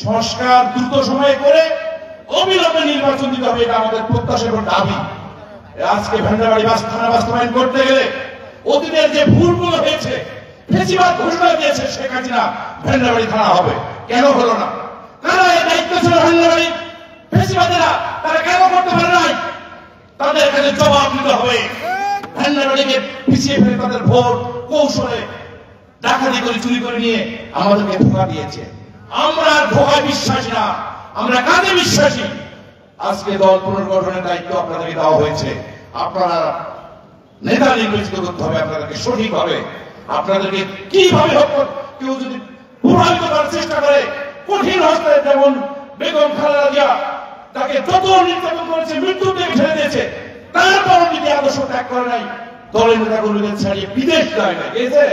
সংস্কার দ্রুত সময়ে করে অবিলম্বে নির্বাচন দিতে হবে, এটা আমাদের প্রত্যাশা এবং দাবি। আজকে ভেন্ডাবাড়ি থানা বাস্তবায়ন করতে গেলে অতীতের যে ভুলগুলো হয়েছে, ফেসিবাদ ঘোষণা দিয়েছে শেখ হাসিনা ভেন্ডাবাড়ি থানা হবে, কেন হলো না? কারা এই দায়িত্ব ছিল ভেন্ডাবাড়ি ফেসিবাদেরা, তারা কেন করতে পারে নাই? তাদের কাছে জবাব দিতে হবে। ভেন্ডাবাড়িকে পিছিয়ে ফেলে তাদের ভোট কৌশলে ডাকাতি করে চুরি করে নিয়ে আমাদেরকে ধোঁকা দিয়েছে। আমরা ধোঁকায় বিশ্বাসী না, আমরা কাজে বিশ্বাসী। আজকে দল পুনর্গঠনের দায়িত্ব আপনাদেরকে দেওয়া হয়েছে। আপনারা নেতা নির্বাচিত করতে হবে আপনাদেরকে সঠিকভাবে। আপনাদেরকে কিভাবে হোক কেউ যদি প্রভাবিত করার চেষ্টা করে, কঠিন হস্তে, যেমন বেগম খালেদা জিয়া তাকে যত নির্যাতন করেছে, মৃত্যুর দিকে ঠেলে দিয়েছে, তারপর যদি আদর্শ ত্যাগ করে নাই, দলের নেতা কর্মীদের ছাড়িয়ে বিদেশ যায় না গেছে।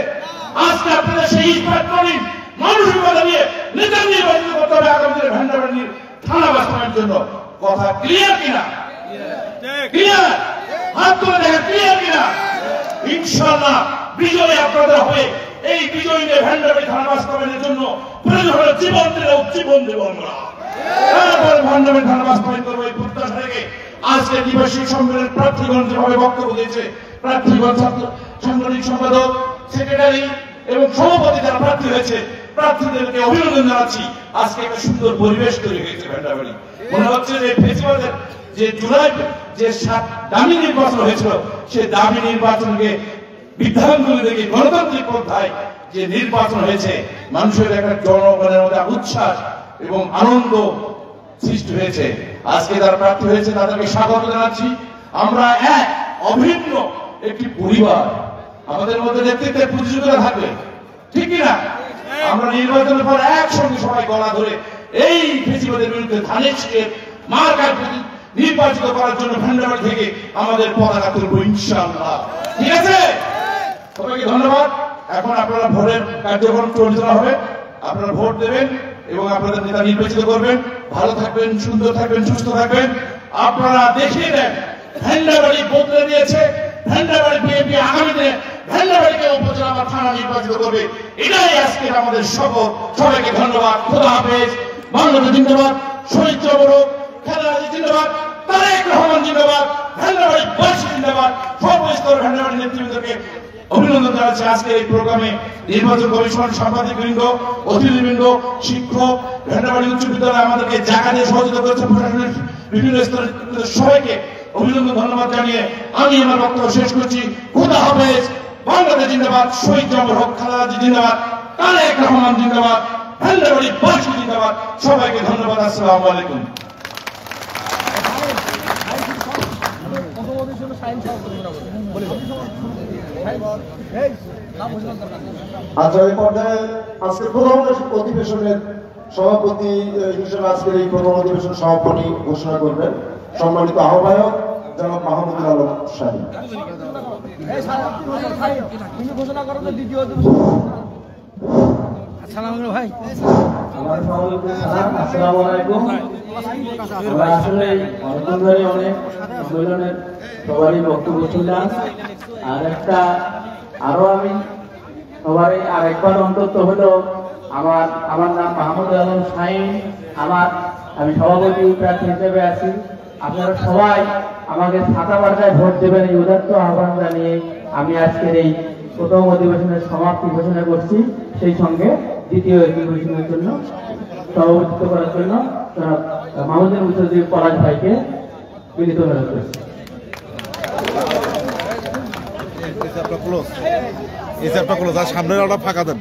আজকে আপনাদের সেই ইস্পাত করি মানসিকতা নিয়ে নেতা নির্বাচিত করতে হবে আগামী দিনে ভেন্ডাবাড়ি থানা বাস্তবায়নের জন্য। কথা ক্লিয়ার কিনা? ক্লিয়ার? হাত তুলে দেখেন ক্লিয়ার কিনা? ইনশাআল্লাহ বিজয় আপনাদের হবে। এই বিজয় নিয়ে ভেন্ডাবাড়ি থানা বাস্তবায়নের জন্য প্রয়োজন হলে জীবন দিলেও জীবন দেব আমরা। তারপরে ভেন্ডাবাড়ি থানা বাস্তবায়ন করবো এই প্রত্যাশা থেকে আজকে দ্বিবার্ষিক সম্মেলনের প্রার্থীগণ যেভাবে বক্তব্য দিয়েছে, প্রার্থীগণ ছাত্র সাংগঠনিক সম্পাদক, সেক্রেটারি এবং সভাপতি যারা প্রার্থী হয়েছে প্রার্থীদেরকে অভিনন্দন জানাচ্ছি। আজকে একটা সুন্দর পরিবেশ তৈরি হয়েছে ভেন্ডাবাড়ি। মনে হচ্ছে যে ফেস্টিভ্যালের যে জুলাই যে দামি নির্বাচন হয়েছিল, সে দামি নির্বাচনকে বিধানগুলি থেকে গণতান্ত্রিক পন্থায় যে নির্বাচন হয়েছে, মানুষের একটা জনগণের মধ্যে উচ্ছ্বাস এবং আনন্দ সৃষ্টি হয়েছে। আজকে যারা প্রার্থী হয়েছে তাদেরকে স্বাগত জানাচ্ছি। আমরা এক অভিন্ন একটি পরিবার, আমাদের মধ্যে নেতৃত্বের প্রতিযোগিতা থাকবে, ঠিক কিনা? আমরা নির্বাচনের পর একসঙ্গে সবাই গলা ধরে এই ফেসিবাদের বিরুদ্ধে ধানের শীষের মার্কার নির্বাচিত করার জন্য ভেন্ডাবাড়ি থেকে আমাদের পতাকা তুলবো ইনশাআল্লাহ। ঠিক আছে, সবাইকে ধন্যবাদ। এখন আপনারা ভোটের কার্যক্রম পরিচালনা হবে, আপনারা ভোট দেবেন এবং আপনাদের নেতা নির্বাচিত করবেন। ভালো থাকবেন, সুন্দর থাকবেন, সুস্থ থাকবেন। আপনারা দেখিয়ে দেন ভেন্ডাবাড়ি বদলে দিয়েছে। ভেন্ডাবাড়ি বিএনপি আগামী দিনে ভেন্ডাবাড়িকে উপজেলা বা থানা নির্বাচিত করবে, এটাই আজকে আমাদের শপথ। সবাইকে ধন্যবাদ। খোদা হাফেজ। বাংলাদেশ জিন্দাবাদ, শহীদ জবরক, খেলারাজি জিন্দাবাদ, তারেক রহমান জিন্দাবাদ, ভেন্ডাবাড়ি বাসী জিন্দাবাদ। সর্বস্তর ভেন্ডাবাড়ি নেতৃবৃন্দকে অভিনন্দন জানাচ্ছি। আজকের এই প্রোগ্রামে নির্বাচন কমিশন, সাংবাদিকবৃন্দ, অতিথিবৃন্দ, শিক্ষক, ভেন্ডাবাড়ি উচ্চ বিদ্যালয় আমাদেরকে জায়গা দিয়ে সহযোগিতা করেছে, প্রশাসনের বিভিন্ন স্তরের সবাইকে অভিনন্দন ধন্যবাদ জানিয়ে আমি আমার বক্তব্য শেষ করছি। খোদা হাফেজ। বাংলাদেশ জিন্দাবাদ, শহীদ জবরক, খালেদা জিন্দাবাদ, তারেক রহমান জিন্দাবাদ, ভেন্ডাবাড়ি বাসী জিন্দাবাদ। সবাইকে ধন্যবাদ। আসসালামু আলাইকুম। আচ্ছা, এই পর্যায়ে আজকের প্রথম অধিবেশনের সভাপতি হিসেবে আজকের এই প্রথম অধিবেশন সভাপতি ঘোষণা করবেন সম্মানিত আহ্বায়ক জনাব মাহমুদুল আলম শাহী। আসলে অনেকক্ষণ ধরে অনেক সম্মেলনের সবারই বক্তব্য শুনলাম। আমি সবারই আরেকবার অন্তত হলো আমার নাম মাহমুদুল আলম শাহী। আমি সভাপতি প্রার্থী হিসেবে আছি। আপনারা সবাই আমাকে ছাতা বার্তায় ভোট দেবেন, এই উদাত্ত আহ্বান জানিয়ে আমি আজকের এই প্রথম অধিবেশনের সমাপ্তি ঘোষণা করছি। সেই সঙ্গে দ্বিতীয় অধিবেশনের জন্য সভাপতিত্ব করার জন্য মাহমুদুল মুস্তাফিজ পলাশ ভাইকে বিনীত অনুরোধ করছি। সামনের ওটা ফাঁকা দেন।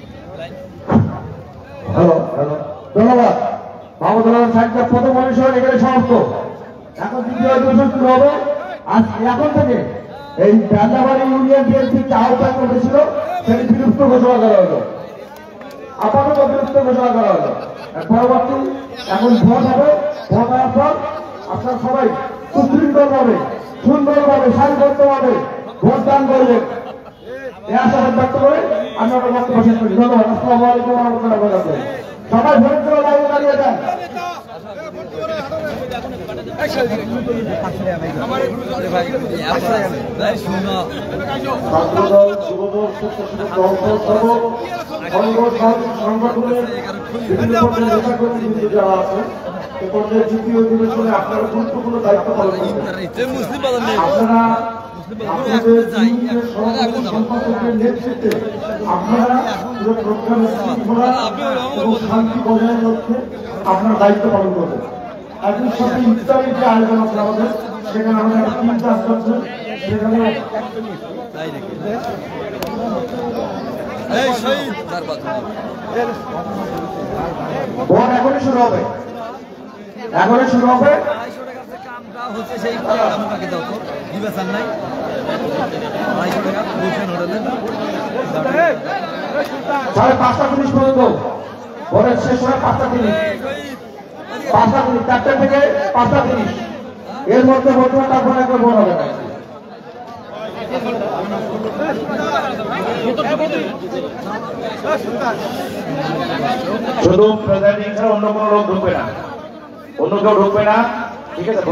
ধন্যবাদ। মাহমুদুল আলম সাহেবকে প্রথম অনুষ্ঠান এখানে সমাপ্ত। এখন দ্বিতীয় অধিবেশন শুরু হবে। আজ এখন থেকে এই ভেন্ডাবাড়ি ইউনিয়ন বিএনপি যে আহ্বান করেছিল সেটি বিলুপ্ত ঘোষণা করা হলো, আপাতত বিলুপ্ত ঘোষণা করা হলো। পরবর্তী এখন ভোট হবে। ভোট হওয়ার পর আপনারা সবাই সুশৃঙ্খলভাবে, সুন্দরভাবে, সারিবদ্ধভাবে ভোটদান করবেন। এই আশাবাদ ব্যক্ত করে আমি আমার বক্তব্য শেষ করি। ধন্যবাদ। আসসালামু আলাইকুম ওয়া রাহমাতুল্লাহি ওয়া বারাকাতুহু। সবাই ভোটের জন্য লাইনে দাঁড়িয়ে যান। ছাত্রদল, যুবদল, স্বেচ্ছাসেবক দল সহ সংগঠনের বিভিন্ন পর্যায়ের নেতাকর্মীবৃন্দ যারা আছেন, এ পর্যায়ে তৃতীয় অধিবেশনে আপনারা গুরুত্বপূর্ণ দায়িত্ব পালন করবেন। আপনারা আপনাদের ইউনিয়নের সভাপতি সম্পাদকের নেতৃত্বে আপনারা পুরো প্রোগ্রামের শৃঙ্খলা এবং শান্তি বজায়ের লক্ষ্যে আপনার দায়িত্ব পালন করবেন। একই সাথে ইফতারের যে আয়োজন আছে আমাদের, সেখানে আমাদের একটা টিম কাজ করছে। সেখানে ভোট এখনই শুরু হবে। এখনই শুরু হবে। সাড়ে 5টা জিনিস পর্যন্ত ভোটের শেষ হয়। 5টা জিনিস, 4টা থেকে 5টা জিনিস এর মধ্যে ভোট হবে। তারপরে একবার ভোট হবে না। শুধু প্রেসিডেন্ট ছাড়া অন্য কোনো লোক ঢুকবে না, অন্য কেউ ঢুকবে না। ঠিক আছে,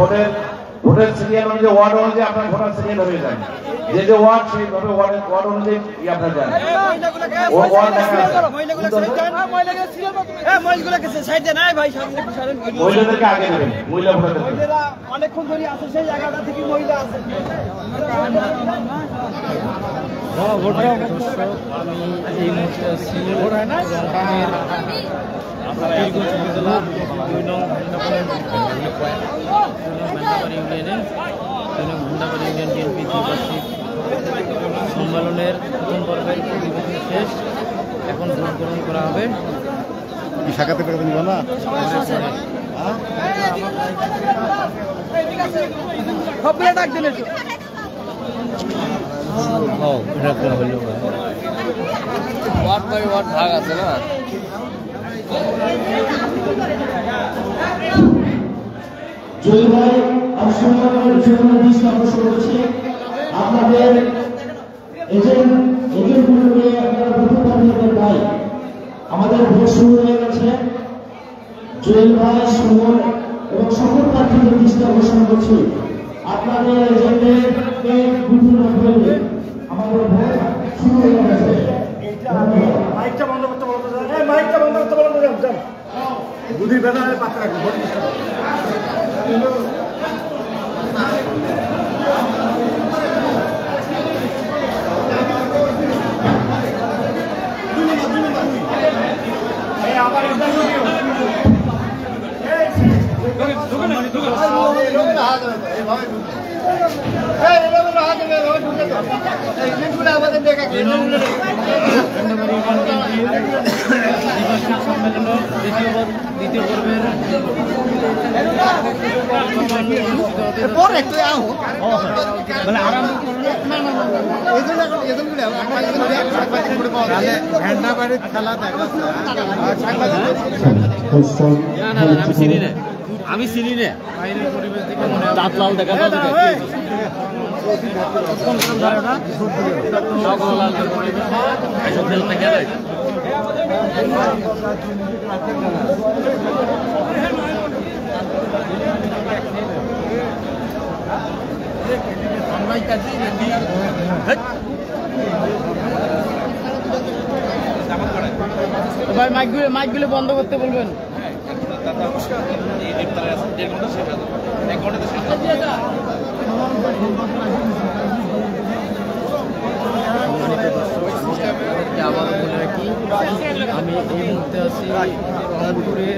ভোটের সিরিয়াল অনুযায়ী, ওয়ার্ড অনুযায়ী আপনার ভোটার সিরিয়াল হয়ে যায়। যে যে ওয়ার্ড সেইভাবে ওয়ার্ড অনুযায়ী আপনার যান। ও ওয়ার্ড দেখা মহিলাদেরকে আগে দেবেন, মহিলা ভোটারদেরকে। অনেকক্ষণ ধরে আছে সেই জায়গাটা থেকে মহিলা আছে। আমি এই মুহূর্তে আছি রংপুরের পীরগঞ্জ উপজেলার 2 নং ভেন্ডাবাড়ি ইউনিয়নে 2 নং ভেন্ডাবাড়ি ইউনিয়ন বিএনপি দ্বিবার্ষিক সম্মেলনের প্রথম পর্বের অধিবেশন শেষ। এখন ভোট গ্রহণ করা হবে। শাখাতে টাকা নিব না সবগুলো ডাক দিলে ওয়ার্ড বাই ওয়ার্ড ভাগ আছে না। আপনাদের এজেন্টগুলোকে আপনারা বুঝতে ভাই আমাদের ভোট শুরু হয়ে গেছে। জুয়েল ভাই, সুমন এবং সকল প্রার্থীদের দৃষ্টি আকর্ষণ করছি। আপনাদের এজেন্টকে বুঝতে হবে আমাদের ভোট শুরু হয়ে গেছে। মাইকটা বন্ধ করতে বলতে মাইকটা বন্ধ করতে বলতে যান বুধির ব্যানারে পাশে রাখুন ভোট দ্বিতীয় পর্বের ভেন্ডাবাড়ির খেলা আমি চিনি না বাইরের পরিবেশ দেখে মনে হয় দাঁত লাল দেখা ভাই মাইকগুলো বন্ধ করতে বলবেন। আবার বলে রাখি আমি এই মুহূর্তে আছি রংপুরের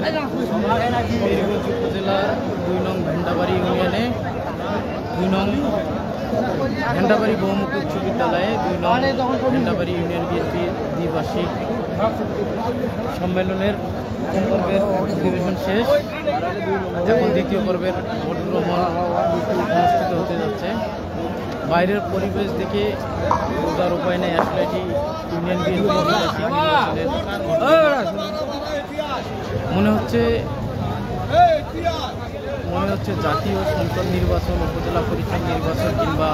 পীরগঞ্জ উপজেলার 2 নং ভেন্ডাবাড়ি ইউনিয়নে 2 নং ভেন্ডাবাড়ি বহুমুখী উচ্চ বিদ্যালয়ে 2 নং ভেন্ডাবাড়ি ইউনিয়ন বিএনপি দ্বিবার্ষিক সম্মেলনের প্রথম পর্বের অধিবেশন শেষ। এখন দ্বিতীয় পর্বের ভোট গ্রহণ অনুষ্ঠিত হতে যাচ্ছে। বাইরের পরিবেশ দেখে বোঝার উপায় নেই আসলে এটি ইউনিয়ন বিএনপি মনে হচ্ছে জাতীয় সংসদ নির্বাচন, উপজেলা পরিষদ নির্বাচন কিংবা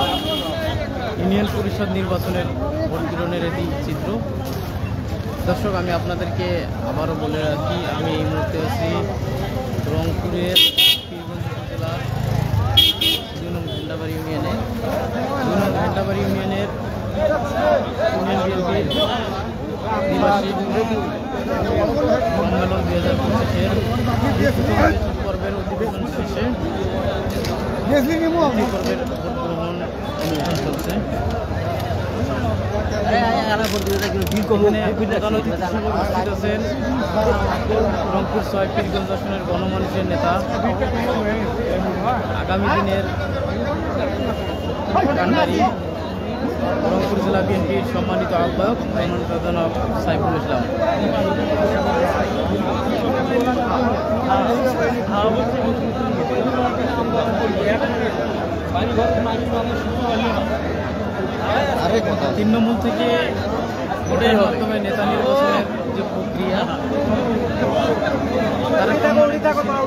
ইউনিয়ন পরিষদ নির্বাচনের ভোট গ্রহণের এটি চিত্র। দর্শক, আমি আপনাদেরকে আবারও বলে রাখি আমি এই মুহূর্তে আছি রংপুরের পীরগঞ্জ উপজেলার 2 নং ভেন্ডাবাড়ি ইউনিয়নে। 2 নং ভেন্ডাবাড়ি ইউনিয়নের ইউনিয়ন বিএনপির দ্বিবার্ষিক সম্মেলন 2025-এর পর্বের অধিবেশন শেষে পর্বের ভোট গ্রহণ অনুষ্ঠান চলছে। রংপুর 6 পীরগঞ্জ আসনের গণমানুষের নেতা, আগামী দিনের কান্ডারি রংপুর জেলা বিএনপির সম্মানিত আহ্বায়ক জনাব সাইফুল ইসলাম। তৃণমূল থেকে ভোটের মাধ্যমে নেতা নির্বাচনের যে প্রক্রিয়া তার একটা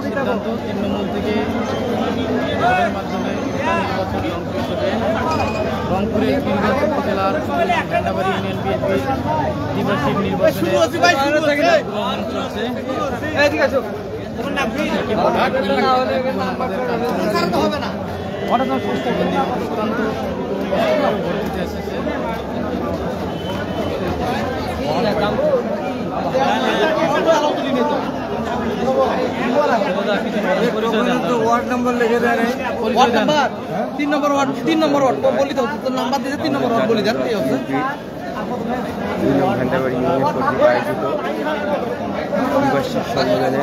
সিদ্ধান্ত তৃণমূল থেকে ভোটের মাধ্যমে নেতা নির্বাচন হিসেবে রংপুরের পীরগঞ্জ উপজেলার ভেন্ডাবাড়ি ইউনিয়ন বিএনপির দ্বিবার্ষিক নির্বাচনে চলছে। অত্যন্ত ওয়ার্ড নাম্বার লিখে দেয় ওয়ার্ড নাম্বার 3 নম্বর ওয়ার্ড বলি তো নাম্বার দিয়েছে 3 নম্বর ওয়ার্ড বলি যান এই হচ্ছে 2 নং ঘান্টাবাড়ি ইউনিয়ন কর্তৃক আয়োজিত দ্বিবার্ষিক সম্মেলনে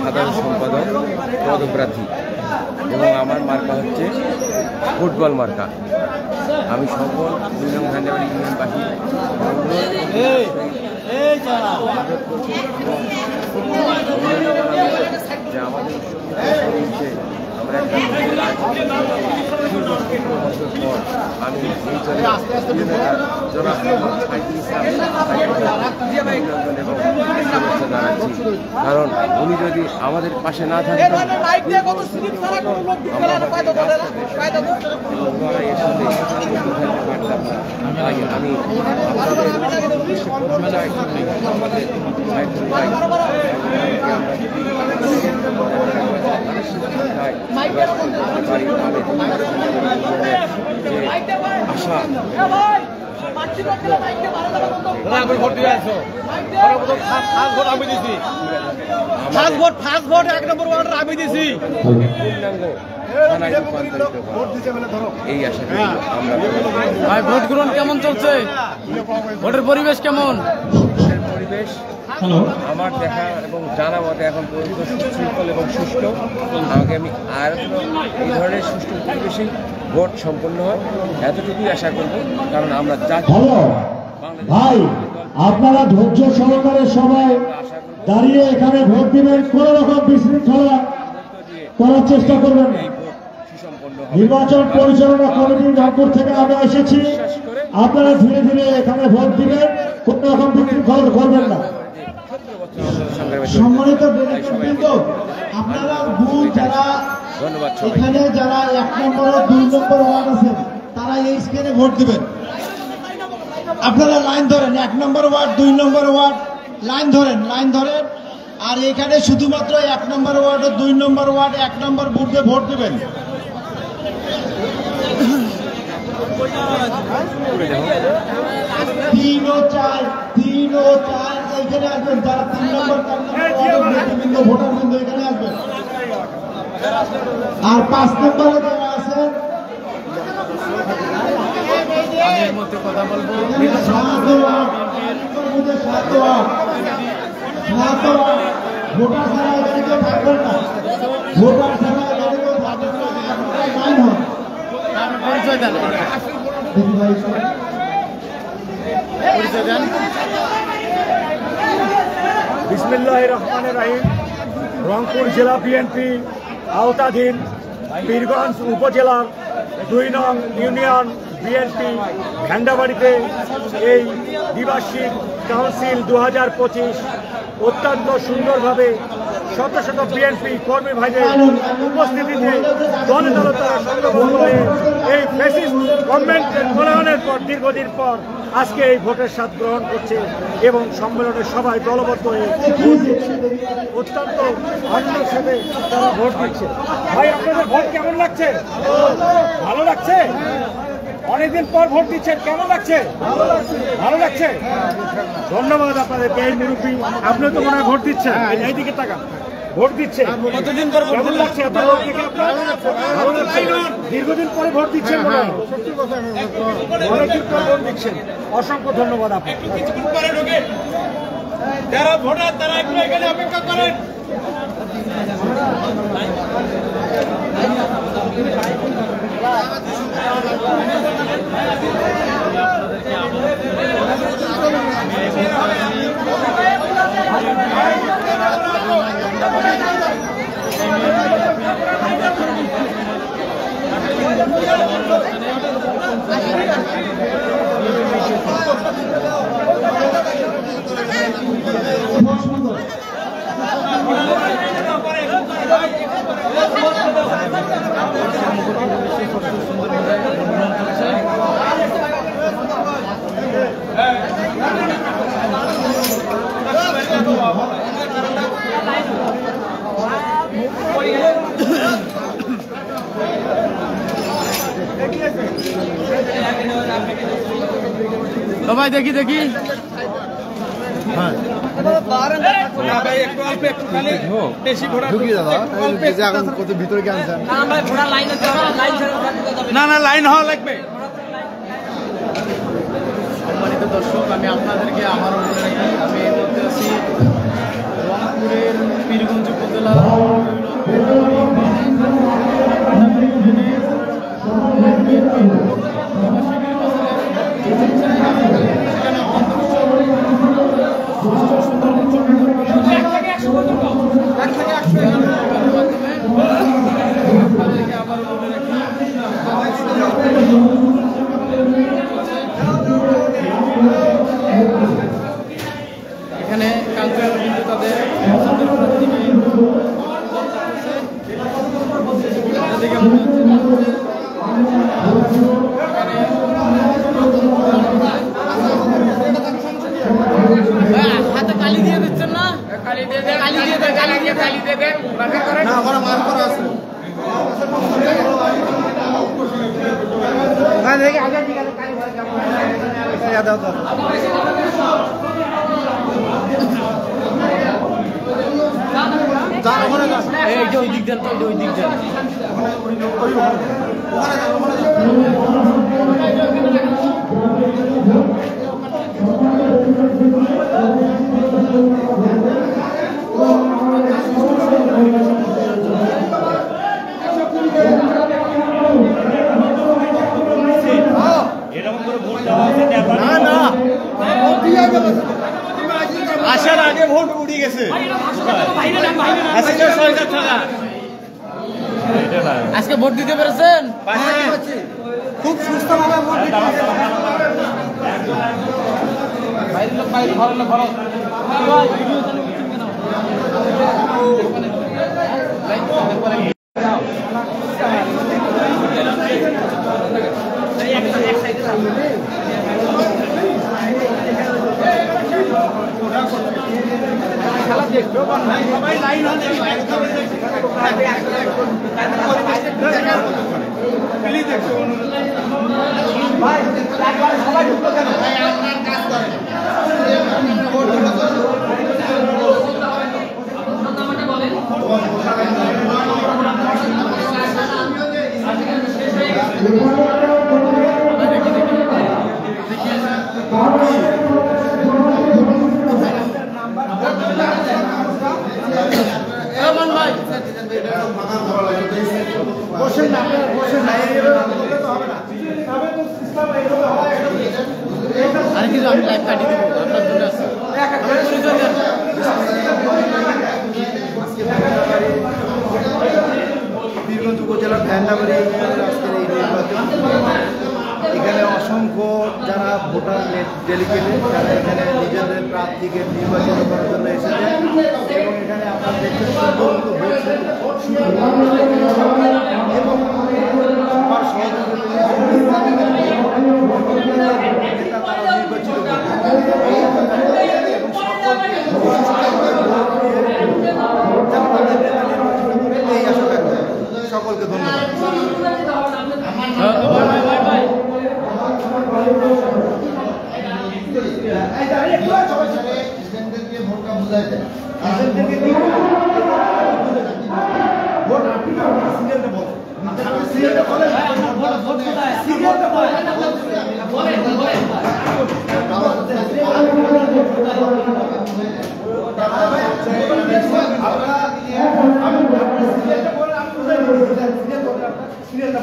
সাধারণ সম্পাদক পদপ্রার্থী এবং আমার মার্কা হচ্ছে ফুটবল মার্কা। আমি সকল 2 নং ঘান্টাবাড়ি ইউনিয়নবাসী যে আমাদের আমরা একটা পর আমি এই জানাচ্ছি, কারণ উনি যদি আমাদের পাশে না থাকেন আমি আশা ফার্স্ট ভোট 1 নম্বর ওয়ার্ড আমি দিছি এই আশা আমরা। ভাই ভোট গ্রহণ কেমন চলছে? ভোটের পরিবেশ কেমন? পরিবেশ আমার দেখা এবং জানা মতে এখন পর্যন্ত সুশৃঙ্খল এবং সুষ্ঠু। আগামী আর এই ধরনের সুষ্ঠু পরিবেশে ভোট সম্পন্ন হয় এতটুকুই আশা করব, কারণ আমরা ভাই আপনারা ধৈর্য সহকারে সবাই দাঁড়িয়ে এখানে ভোট দিবেন, কোন রকম বিশৃঙ্খলা করার চেষ্টা করবেন না। নির্বাচন পরিচালনা কমিটি রংপুর থেকে আমরা এসেছি, আপনারা ধীরে ধীরে এখানে ভোট দিবেন, কোন রকম বিশৃঙ্খলা করবেন না। সম্মানিত ব্যক্তিবৃন্দ, আপনারা বুথ যারা এখানে যারা 1 নম্বর ও 2 নম্বর ওয়ার্ড আছেন তারা এই স্ক্রিনে ভোট দিবেন। আপনারা লাইন ধরেন, 1 নম্বর ওয়ার্ড 2 নম্বর ওয়ার্ড লাইন ধরেন আর এখানে শুধুমাত্র 1 নম্বর ওয়ার্ড ও 2 নম্বর ওয়ার্ড 1 নম্বর বুথে ভোট দিবেন। 3 ও 4 এখানে আসবেন, যারা 3 নম্বর 4 নম্বর ভোটারবৃন্দ এখানে আসবেন। আর 5 নম্বরে যারা আছেন কথা বলবো ভোটার ছাড়া এখানে কেউ থাকবেন না, ভোটার ছাড়া এখানে কেউ থাকবেন না, লাইন হন। পরিচয় দেন। বিসমিল্লাহির রহমানির রহিম। রংপুর জেলা বিএনপি আওতাধীন পীরগঞ্জ উপজেলার 2 নং ইউনিয়ন বিএনপি ভেন্ডাবাড়িতে এই দ্বিবার্ষিক কাউন্সিল 2025 অত্যন্ত সুন্দরভাবে শত শত বিএনপি কর্মী ভাইদের উপস্থিতিতে দলে দলে তারা সংগঠিত হয়ে এই ফ্যাসিস্ট গভর্নমেন্টের পলায়নের পর দীর্ঘদিন পর আজকে এই ভোটের স্বাদ গ্রহণ করছে এবং সম্মেলনের সবাই দলবদ্ধ হয়ে ভোট দিচ্ছে। অত্যন্ত আনন্দের সাথে তারা ভোট দিচ্ছে। ভাই আপনাদের ভোট কেমন লাগছে? ভালো লাগছে? অনেকদিন পর ভোট দিচ্ছেন, কেমন লাগছে? ভালো লাগছে। ধন্যবাদ আপনাদেরকে। এই মুরব্বী আপনি তো মনে হয় ভোট দিচ্ছেন, এইদিকে টাকা ভোট দিচ্ছে। কতদিন পর কেমন লাগছে? দীর্ঘদিন পরে ভোট দিচ্ছেন, অনেকদিন পর ভোট দিচ্ছেন। অসংখ্য ধন্যবাদ আপনাকে। যারা ভোটার তারা একটু এখানে অপেক্ষা করেন। ভাই দেখি হ্যাঁ না লাইন হওয়া লাগবে। সম্মানিত দর্শক, আমি আপনাদেরকে আবারও বলে রাখি, আমি এই মুহূর্তে আছি রংপুরের পীরগঞ্জ উপজেলা এখানে কালচার কিন্তু তাদের পছন্দের প্রার্থীকে দেখে মনে হচ্ছে হাতে কালি দিয়ে দিচ্ছেন না? কালি দিয়ে দেন, কালি দিয়ে দেন, কালি দিয়ে কালি দিয়ে দেন, না আমার মান করা আছে। না দেখে আগে ঠিক আছে, কালি ভরে কেমন ইয়া দাও দাও। এই যে ওই দিক দেন, ওই দিক দেন। আসার আগে ভোট উড়ে গেছে। আজকে ভোট দিতে পেরেছেন? খুব সুস্থ ভাবে ভোট দিতে বাইরের লোক বাইরে, ঘরের লোক ঘর। খেলা দেখতে সবাই লাইন হলে সবাই ঢুকলো কেন ভাই? আপনার কাজ করেন। আর কিছু আমি লাইভ কাটিয়ে দেবো আপনার জন্য আছে। পীরগঞ্জ উপজেলার ভ্যান্ডাবাড়ি আজকের এই নির্বাচন, এখানে অসংখ্য যারা ভোটার ডেলিগেট যারা এখানে নিজেদের প্রার্থীকে নির্বাচিত করার জন্য এসেছে এবং এখানে আপনারা দেখতে ভোট এবং আমার সহযোগিতা তারা নির্বাচিত এই আশা রাখবে। সকলকে ধন্যবাদ। ভোটটা বুঝাই দেয় সিরিয়ালটা